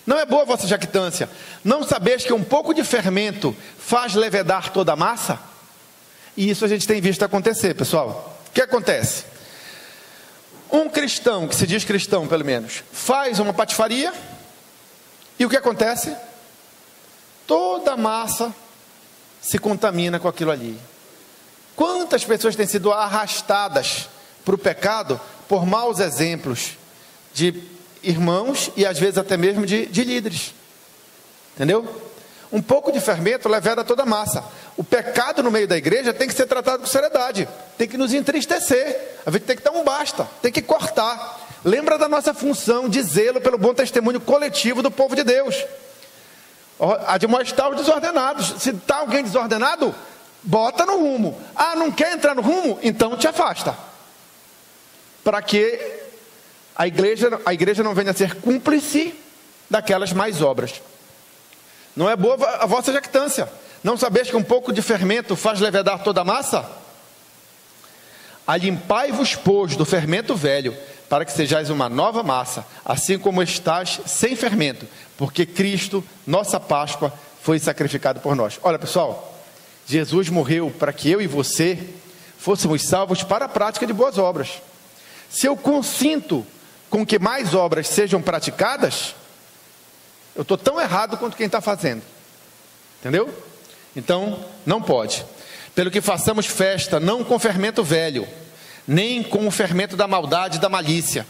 [SPEAKER 1] Não é boa a vossa jactância. Não sabeis que um pouco de fermento faz levedar toda a massa? E isso a gente tem visto acontecer, pessoal. O que acontece? Um cristão, que se diz cristão pelo menos, faz uma patifaria, e o que acontece? Toda a massa se contamina com aquilo ali. Quantas pessoas têm sido arrastadas para o pecado por maus exemplos de irmãos e às vezes até mesmo de líderes, entendeu? Um pouco de fermento leveda toda a massa. O pecado no meio da igreja tem que ser tratado com seriedade, tem que nos entristecer, a gente tem que dar um basta, tem que cortar. Lembra da nossa função de zelo pelo bom testemunho coletivo do povo de Deus, admoestar os desordenados. Se está alguém desordenado, bota no rumo. Ah, não quer entrar no rumo? Então te afasta, para que a igreja não venha a ser cúmplice daquelas más obras. Não é boa a vossa jactância. Não sabeis que um pouco de fermento faz levedar toda a massa? Alimpai-vos, pois, do fermento velho, para que sejais uma nova massa, assim como estáis sem fermento, porque Cristo, nossa Páscoa, foi sacrificado por nós. Olha, pessoal, Jesus morreu para que eu e você fôssemos salvos para a prática de boas obras. Se eu consinto com que mais obras sejam praticadas, eu estou tão errado quanto quem está fazendo, entendeu? Então, não pode. Pelo que façamos festa, não com fermento velho, nem com o fermento da maldade e da malícia,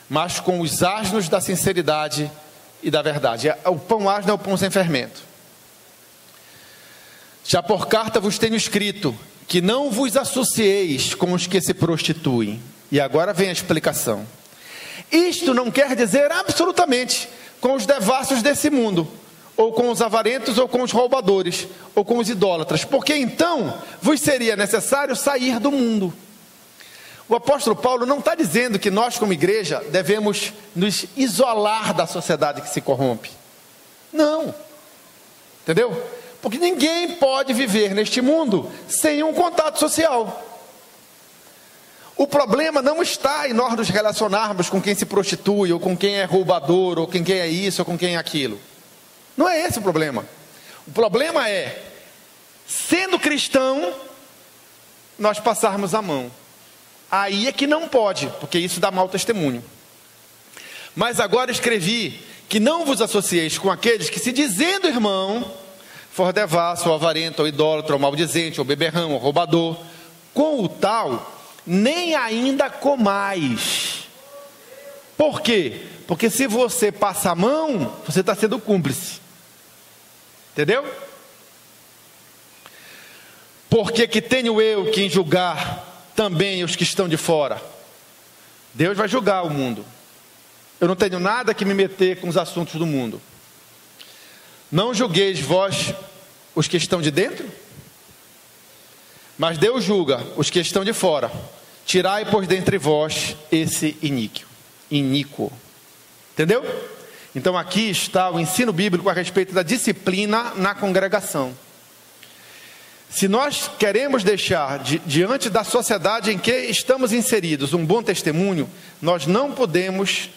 [SPEAKER 1] mas com os asnos da sinceridade e da verdade. O pão asno é o pão sem fermento. Já por carta vos tenho escrito, que não vos associeis com os que se prostituem. E agora vem a explicação. Isto não quer dizer absolutamente com os devassos desse mundo, ou com os avarentos, ou com os roubadores, ou com os idólatras, porque então vos seria necessário sair do mundo. O apóstolo Paulo não está dizendo que nós, como igreja, devemos nos isolar da sociedade que se corrompe. Não. Entendeu? Porque ninguém pode viver neste mundo sem um contato social. O problema não está em nós nos relacionarmos com quem se prostitui, ou com quem é roubador, ou com quem é isso, ou com quem é aquilo. Não é esse o problema. O problema é, sendo cristão, nós passarmos a mão. Aí é que não pode, porque isso dá mau testemunho. Mas agora escrevi que não vos associeis com aqueles que, se dizendo irmão, for devasso, ou avarento, ou idólatra, ou maldizente, ou beberrão, ou roubador, com o tal, nem ainda comais. Por quê? Porque se você passa a mão, você está sendo cúmplice. Entendeu? Porque que tenho eu que julgar também os que estão de fora? Deus vai julgar o mundo. Eu não tenho nada que me meter com os assuntos do mundo. Não julgueis vós os que estão de dentro? Mas Deus julga os que estão de fora. Tirai, pois, dentre vós esse iníquo. Entendeu? Então aqui está o ensino bíblico a respeito da disciplina na congregação. Se nós queremos deixar diante da sociedade em que estamos inseridos um bom testemunho, nós não podemos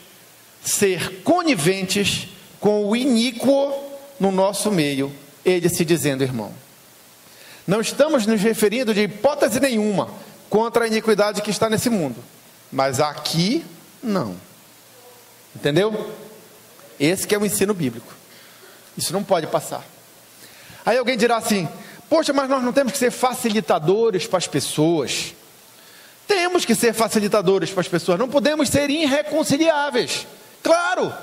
[SPEAKER 1] ser coniventes com o iníquo no nosso meio, ele se dizendo irmão. Não estamos nos referindo de hipótese nenhuma contra a iniquidade que está nesse mundo, mas aqui não. Entendeu? Esse que é o ensino bíblico. Isso não pode passar. Aí alguém dirá assim: poxa, mas nós não temos que ser facilitadores para as pessoas. Temos que ser facilitadores para as pessoas. Não podemos ser irreconciliáveis. Claro,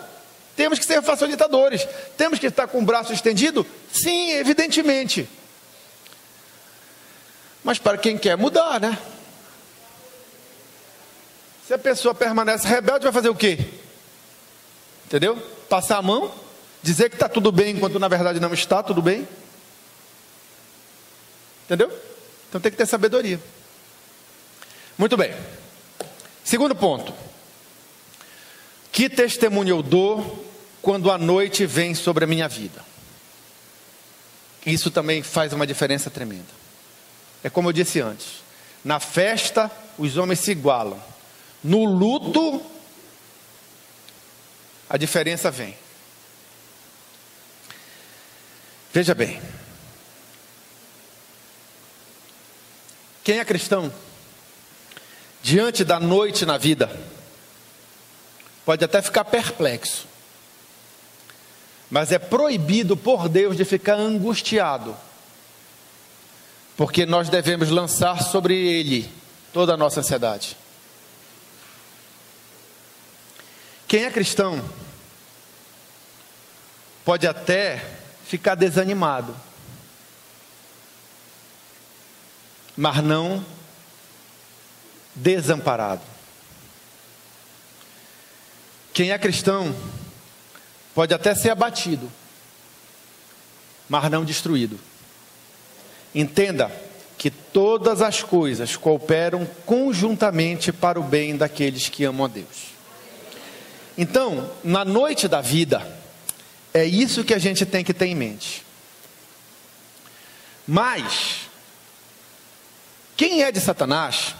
[SPEAKER 1] temos que ser facilitadores. Temos que estar com o braço estendido? Sim, evidentemente. Mas para quem quer mudar, né? Se a pessoa permanece rebelde, vai fazer o quê? Entendeu? Passar a mão? Dizer que está tudo bem, enquanto na verdade não está tudo bem? Entendeu? Então tem que ter sabedoria. Muito bem. Segundo ponto. Que testemunho eu dou quando a noite vem sobre a minha vida? Isso também faz uma diferença tremenda. É como eu disse antes. Na festa, os homens se igualam. No luto, a diferença vem. Veja bem. Quem é cristão, diante da noite na vida, pode até ficar perplexo, mas é proibido por Deus de ficar angustiado, porque nós devemos lançar sobre Ele toda a nossa ansiedade. Quem é cristão, pode até ficar desanimado, mas não desamparado. Quem é cristão pode até ser abatido, mas não destruído. Entenda que todas as coisas cooperam conjuntamente para o bem daqueles que amam a Deus. Então, na noite da vida, é isso que a gente tem que ter em mente. Mas quem é de Satanás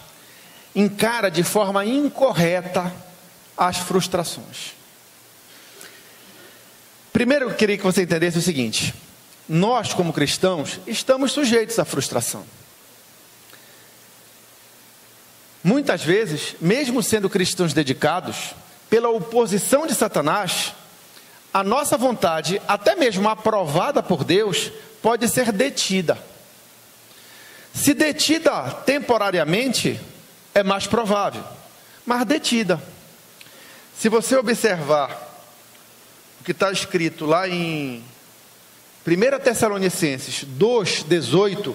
[SPEAKER 1] encara de forma incorreta as frustrações. Primeiro eu queria que você entendesse o seguinte: nós como cristãos estamos sujeitos à frustração. Muitas vezes, mesmo sendo cristãos dedicados, pela oposição de Satanás, a nossa vontade, até mesmo aprovada por Deus, pode ser detida. Se detida temporariamente, é mais provável, mas detida. Se você observar o que está escrito lá em 1 Tessalonicenses 2,18,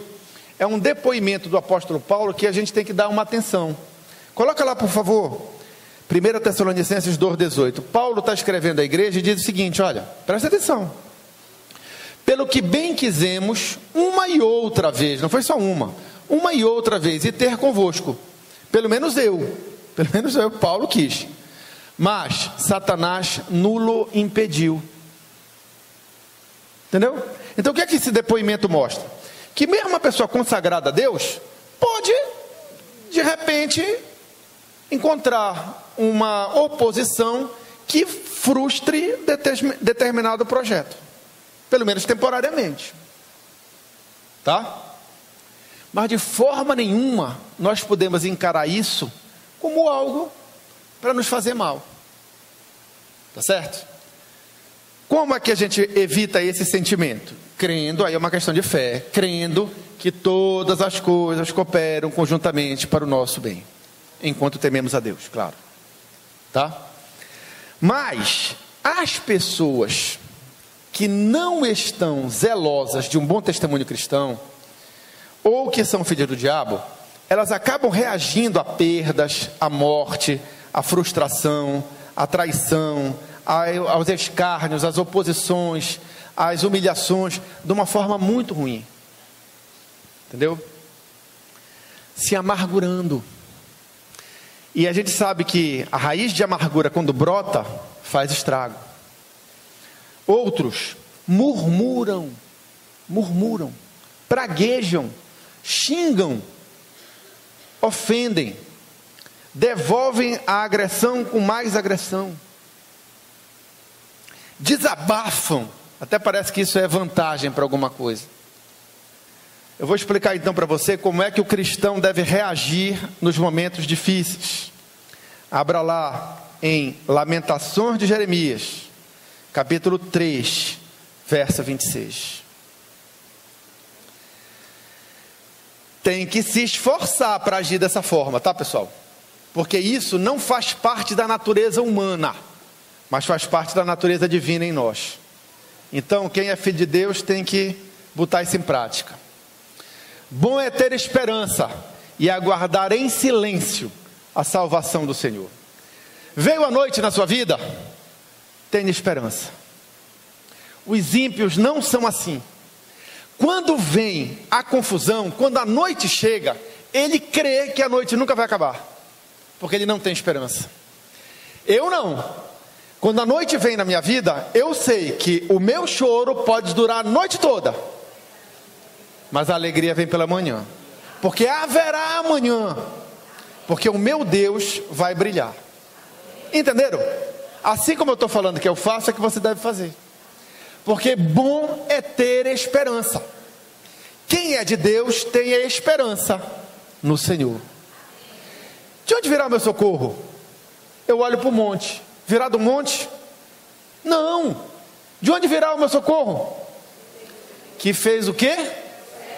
[SPEAKER 1] é um depoimento do apóstolo Paulo que a gente tem que dar uma atenção. Coloca lá, por favor, 1 Tessalonicenses 2,18. Paulo está escrevendo à igreja e diz o seguinte: olha, presta atenção. Pelo que bem quisemos, uma e outra vez, não foi só uma e outra vez, e ter convosco, Pelo menos eu, Paulo quis. Mas Satanás nulo impediu. Entendeu? Então o que é que esse depoimento mostra? Que mesmo uma pessoa consagrada a Deus pode, de repente, encontrar uma oposição que frustre determinado projeto, pelo menos temporariamente, tá? Mas de forma nenhuma nós podemos encarar isso como algo para nos fazer mal, tá certo? Como é que a gente evita esse sentimento? Crendo, aí é uma questão de fé, crendo que todas as coisas cooperam conjuntamente para o nosso bem, enquanto tememos a Deus, claro, tá? Mas as pessoas que não estão zelosas de um bom testemunho cristão, ou que são filhas do diabo, elas acabam reagindo a perdas, à morte, à frustração, à traição, aos escárnios, às oposições, às humilhações, de uma forma muito ruim. Entendeu? Se amargurando. E a gente sabe que a raiz de amargura, quando brota, faz estrago. Outros murmuram, praguejam, xingam, ofendem, devolvem a agressão com mais agressão, desabafam, até parece que isso é vantagem para alguma coisa. Eu vou explicar então para você como é que o cristão deve reagir nos momentos difíceis. Abra lá em Lamentações de Jeremias, capítulo 3, verso 26. Tem que se esforçar para agir dessa forma, tá, pessoal? Porque isso não faz parte da natureza humana, mas faz parte da natureza divina em nós. Então, quem é filho de Deus tem que botar isso em prática. Bom é ter esperança e aguardar em silêncio a salvação do Senhor. Veio a noite na sua vida? Tenha esperança. Os ímpios não são assim. Quando vem a confusão, quando a noite chega, ele crê que a noite nunca vai acabar, porque ele não tem esperança. Eu não. Quando a noite vem na minha vida, eu sei que o meu choro pode durar a noite toda, mas a alegria vem pela manhã, porque haverá amanhã, porque o meu Deus vai brilhar. Entenderam? Assim como eu estou falando que eu faço, é que você deve fazer. Porque bom é ter esperança. Quem é de Deus tem a esperança no Senhor. De onde virá o meu socorro? Eu olho para o monte. Virá do monte? Não. De onde virá o meu socorro? Que fez o quê?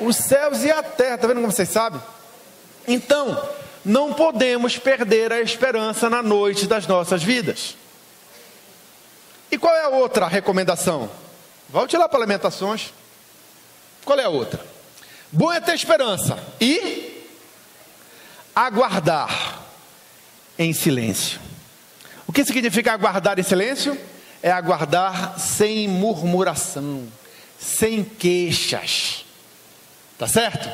[SPEAKER 1] Os céus e a terra. Está vendo como vocês sabem? Então, não podemos perder a esperança na noite das nossas vidas. E qual é a outra recomendação? Volte lá para Lamentações. Qual é a outra? Bom é ter esperança e aguardar em silêncio. O que significa aguardar em silêncio? É aguardar sem murmuração, sem queixas. Tá certo?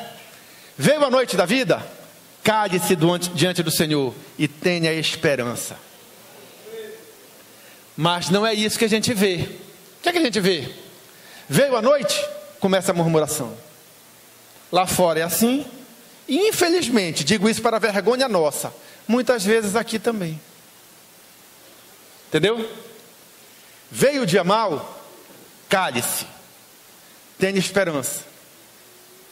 [SPEAKER 1] Veio a noite da vida? Cale-se diante do Senhor e tenha esperança. Mas não é isso que a gente vê. O que é que a gente vê? Veio a noite, começa a murmuração. Lá fora é assim, e infelizmente, digo isso para a vergonha nossa, muitas vezes aqui também. Entendeu? Veio o dia mau, cale-se, tenha esperança,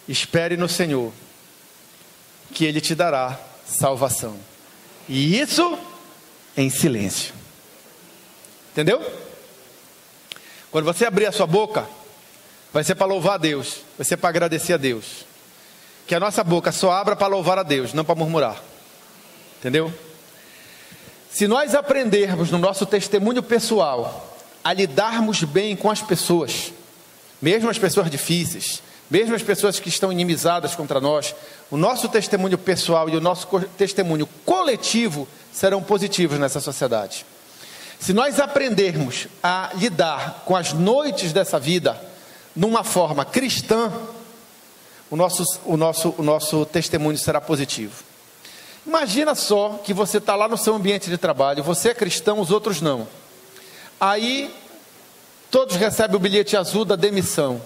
[SPEAKER 1] espere no Senhor, que Ele te dará salvação. E isso em silêncio. Entendeu? Quando você abrir a sua boca, vai ser para louvar a Deus, vai ser para agradecer a Deus. Que a nossa boca só abra para louvar a Deus, não para murmurar. Entendeu? Se nós aprendermos no nosso testemunho pessoal a lidarmos bem com as pessoas, mesmo as pessoas difíceis, mesmo as pessoas que estão inimizadas contra nós, o nosso testemunho pessoal e o nosso testemunho coletivo serão positivos nessa sociedade. Se nós aprendermos a lidar com as noites dessa vida numa forma cristã, o nosso testemunho será positivo. Imagina só que você está lá no seu ambiente de trabalho, você é cristão, os outros não. Aí, todos recebem o bilhete azul da demissão.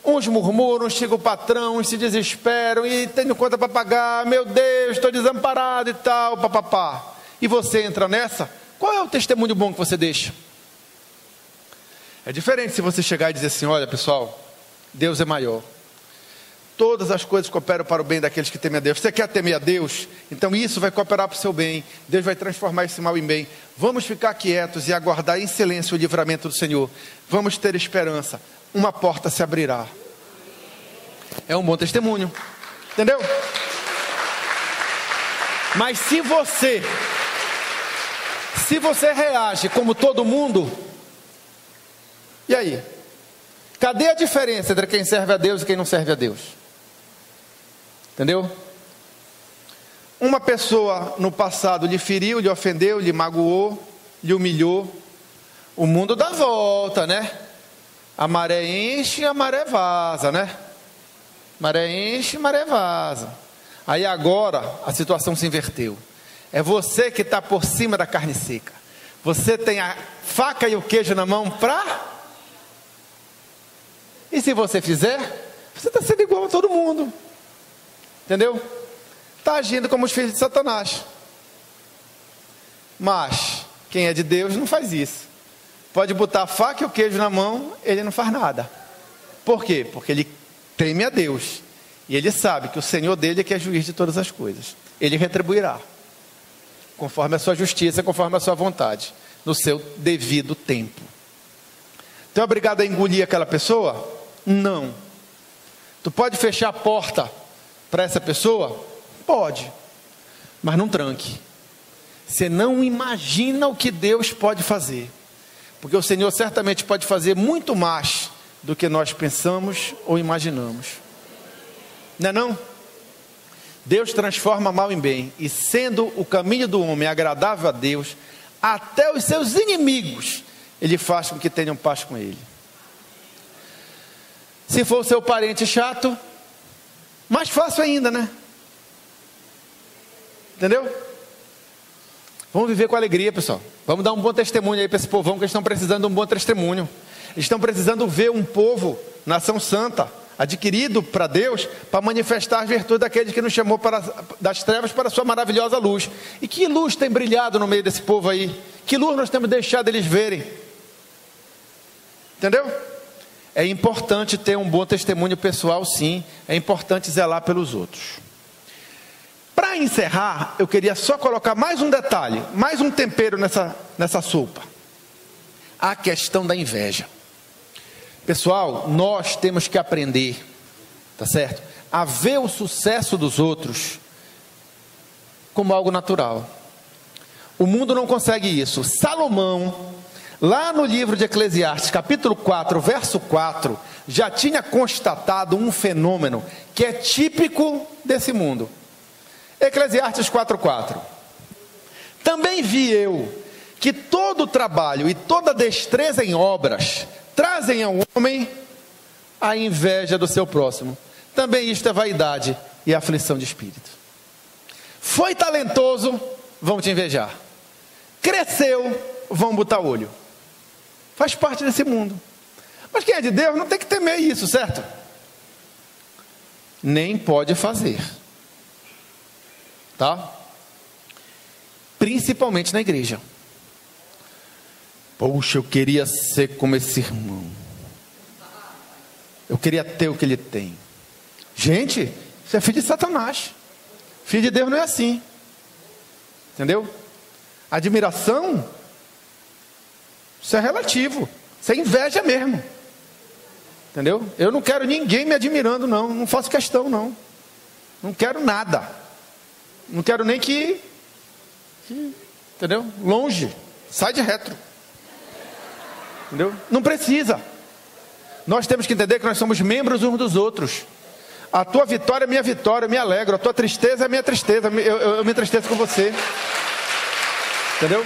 [SPEAKER 1] Uns murmuram, chega o patrão, uns se desesperam, e tenho conta para pagar, meu Deus, estou desamparado e tal, papapá. E você entra nessa? Qual é o testemunho bom que você deixa? É diferente se você chegar e dizer assim, olha pessoal, Deus é maior. Todas as coisas cooperam para o bem daqueles que temem a Deus. Você quer temer a Deus? Então isso vai cooperar para o seu bem. Deus vai transformar esse mal em bem. Vamos ficar quietos e aguardar em silêncio o livramento do Senhor. Vamos ter esperança. Uma porta se abrirá. É um bom testemunho. Entendeu? Mas se você reage como todo mundo, e aí? Cadê a diferença entre quem serve a Deus e quem não serve a Deus? Entendeu? Uma pessoa no passado lhe feriu, lhe ofendeu, lhe magoou, lhe humilhou. O mundo dá volta, né? A maré enche, a maré vaza, né? Maré enche, maré vaza. Aí agora a situação se inverteu. É você que está por cima da carne seca. Você tem a faca e o queijo na mão para... E se você fizer, você está sendo igual a todo mundo. Entendeu? Está agindo como os filhos de Satanás. Mas quem é de Deus não faz isso. Pode botar a faca e o queijo na mão, ele não faz nada. Por quê? Porque ele teme a Deus. E ele sabe que o Senhor dele é que é juiz de todas as coisas. Ele retribuirá. Conforme a sua justiça, conforme a sua vontade. No seu devido tempo. Então é obrigado a engolir aquela pessoa? Não. Tu pode fechar a porta para essa pessoa? Pode. Mas não tranque. Você não imagina o que Deus pode fazer. Porque o Senhor certamente pode fazer muito mais do que nós pensamos ou imaginamos. Não é não? Deus transforma mal em bem. E sendo o caminho do homem agradável a Deus, até os seus inimigos Ele faz com que tenham paz com Ele. Se for o seu parente chato, mais fácil ainda, né? Entendeu? Vamos viver com alegria, pessoal. Vamos dar um bom testemunho aí para esse povão, que eles estão precisando de um bom testemunho. Eles estão precisando ver um povo, nação santa, adquirido para Deus, para manifestar as virtudes daquele que nos chamou das trevas para a sua maravilhosa luz. E que luz tem brilhado no meio desse povo aí? Que luz nós temos deixado eles verem? Entendeu? É importante ter um bom testemunho pessoal, sim. É importante zelar pelos outros. Para encerrar, eu queria só colocar mais um detalhe, mais um tempero nessa sopa. A questão da inveja. Pessoal, nós temos que aprender, tá certo? A ver o sucesso dos outros como algo natural. O mundo não consegue isso. Salomão, lá no livro de Eclesiastes, capítulo 4, verso 4, já tinha constatado um fenômeno que é típico desse mundo. Eclesiastes 4:4. Também vi eu que todo trabalho e toda destreza em obras trazem ao homem a inveja do seu próximo. Também isto é vaidade e aflição de espírito. Foi talentoso, vão te invejar. Cresceu, vão botar olho. Faz parte desse mundo. Mas quem é de Deus não tem que temer isso, certo? Nem pode fazer. Tá? Principalmente na igreja. Poxa, eu queria ser como esse irmão. Eu queria ter o que ele tem. Gente, isso é filho de Satanás. Filho de Deus não é assim. Entendeu? Admiração, isso é relativo. Isso é inveja mesmo. Entendeu? Eu não quero ninguém me admirando, não. Não faço questão, não. Não quero nada. Não quero nem que entendeu? Longe. Sai de retro. Entendeu? Não precisa. Nós temos que entender que nós somos membros uns dos outros. A tua vitória é minha vitória, eu me alegro. A tua tristeza é minha tristeza, eu me entristeço com você. Entendeu?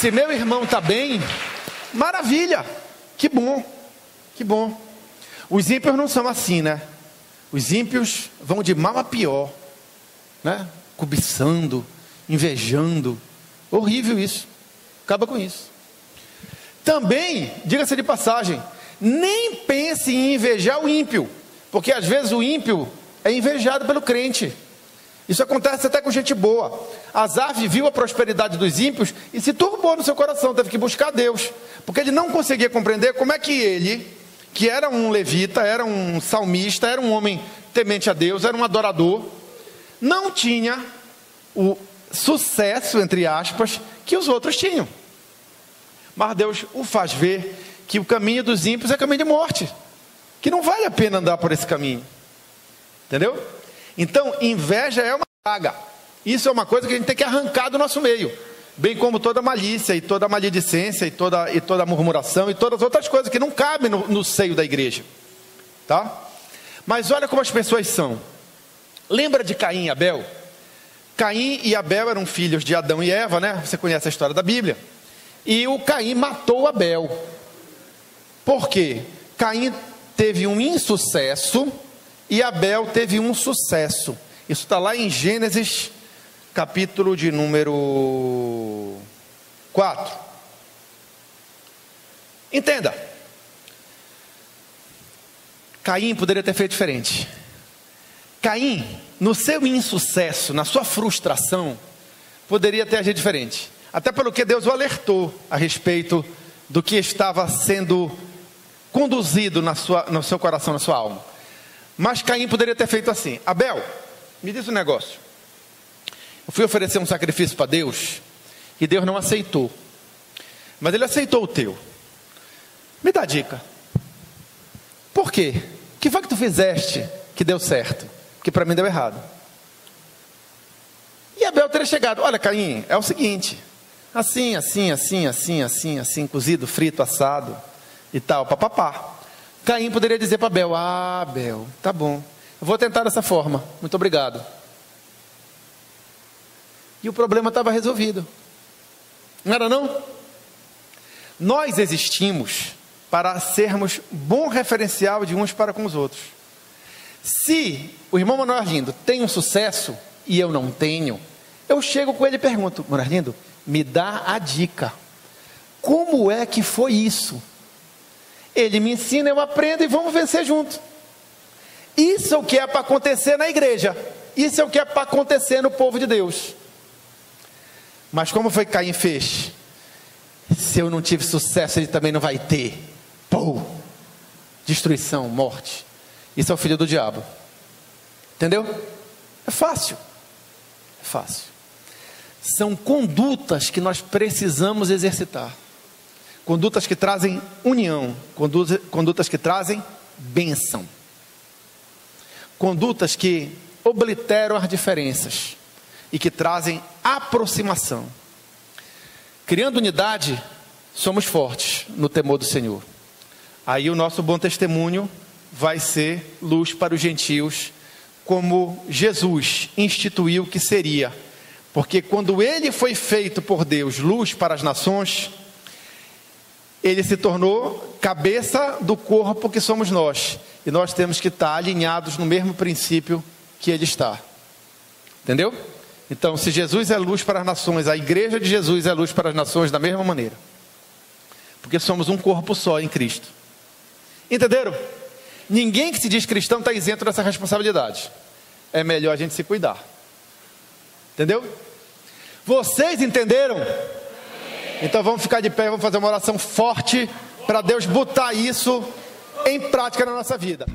[SPEAKER 1] Se meu irmão está bem, maravilha. Que bom. Que bom. Os ímpios não são assim, né? Os ímpios vão de mal a pior, né? Cobiçando, invejando. Horrível isso. Acaba com isso. Também, diga-se de passagem, nem pense em invejar o ímpio, porque às vezes o ímpio é invejado pelo crente. Isso acontece até com gente boa. Asaf viu a prosperidade dos ímpios e se turbou no seu coração, teve que buscar Deus, porque ele não conseguia compreender como é que ele, que era um levita, era um salmista, era um homem temente a Deus, era um adorador, não tinha o sucesso, entre aspas, que os outros tinham. Mas Deus o faz ver que o caminho dos ímpios é caminho de morte, que não vale a pena andar por esse caminho. Entendeu? Então, inveja é uma praga. Isso é uma coisa que a gente tem que arrancar do nosso meio, bem como toda malícia e toda maledicência e toda murmuração e todas as outras coisas que não cabem no seio da igreja, tá? Mas olha como as pessoas são. Lembra de Caim e Abel? Caim e Abel eram filhos de Adão e Eva, né? Você conhece a história da Bíblia. E o Caim matou Abel. Por quê? Caim teve um insucesso e Abel teve um sucesso. Isso está lá em Gênesis, capítulo de número 4. Entenda. Caim poderia ter feito diferente. Caim, no seu insucesso, na sua frustração, poderia ter agido diferente. Até pelo que Deus o alertou a respeito do que estava sendo conduzido no seu coração, na sua alma. Mas Caim poderia ter feito assim: Abel, me diz um negócio. Eu fui oferecer um sacrifício para Deus e Deus não aceitou, mas Ele aceitou o teu. Me dá dica. Por quê? O que foi que tu fizeste que deu certo? Que para mim deu errado. E Abel teria chegado: olha, Caim, é o seguinte, assim, cozido, frito, assado e tal, papapá. Caim poderia dizer para Abel: ah, Abel, tá bom, eu vou tentar dessa forma, muito obrigado. E o problema estava resolvido. Não era não? Nós existimos para sermos bom referencial de uns para com os outros. Se o irmão Manuel Arlindo tem um sucesso e eu não tenho, eu chego com ele e pergunto: Manuel Arlindo, me dá a dica. Como é que foi isso? Ele me ensina, eu aprendo e vamos vencer junto. Isso é o que é para acontecer na igreja. Isso é o que é para acontecer no povo de Deus. Mas como foi que Caim fez? Se eu não tive sucesso, ele também não vai ter. Pô! Destruição, morte. Isso é o filho do diabo. Entendeu? É fácil. É fácil. São condutas que nós precisamos exercitar. Condutas que trazem união. Condutas que trazem bênção. Condutas que obliteram as diferenças e que trazem aproximação. Criando unidade, somos fortes no temor do Senhor. Aí o nosso bom testemunho vai ser luz para os gentios, como Jesus instituiu que seria. Porque quando ele foi feito por Deus luz para as nações, ele se tornou cabeça do corpo que somos nós. E nós temos que estar alinhados no mesmo princípio que ele está. Entendeu? Então, se Jesus é luz para as nações, a igreja de Jesus é luz para as nações da mesma maneira. Porque somos um corpo só em Cristo. Entenderam? Ninguém que se diz cristão está isento dessa responsabilidade. É melhor a gente se cuidar. Entendeu? Vocês entenderam? Então vamos ficar de pé, vamos fazer uma oração forte para Deus botar isso em prática na nossa vida.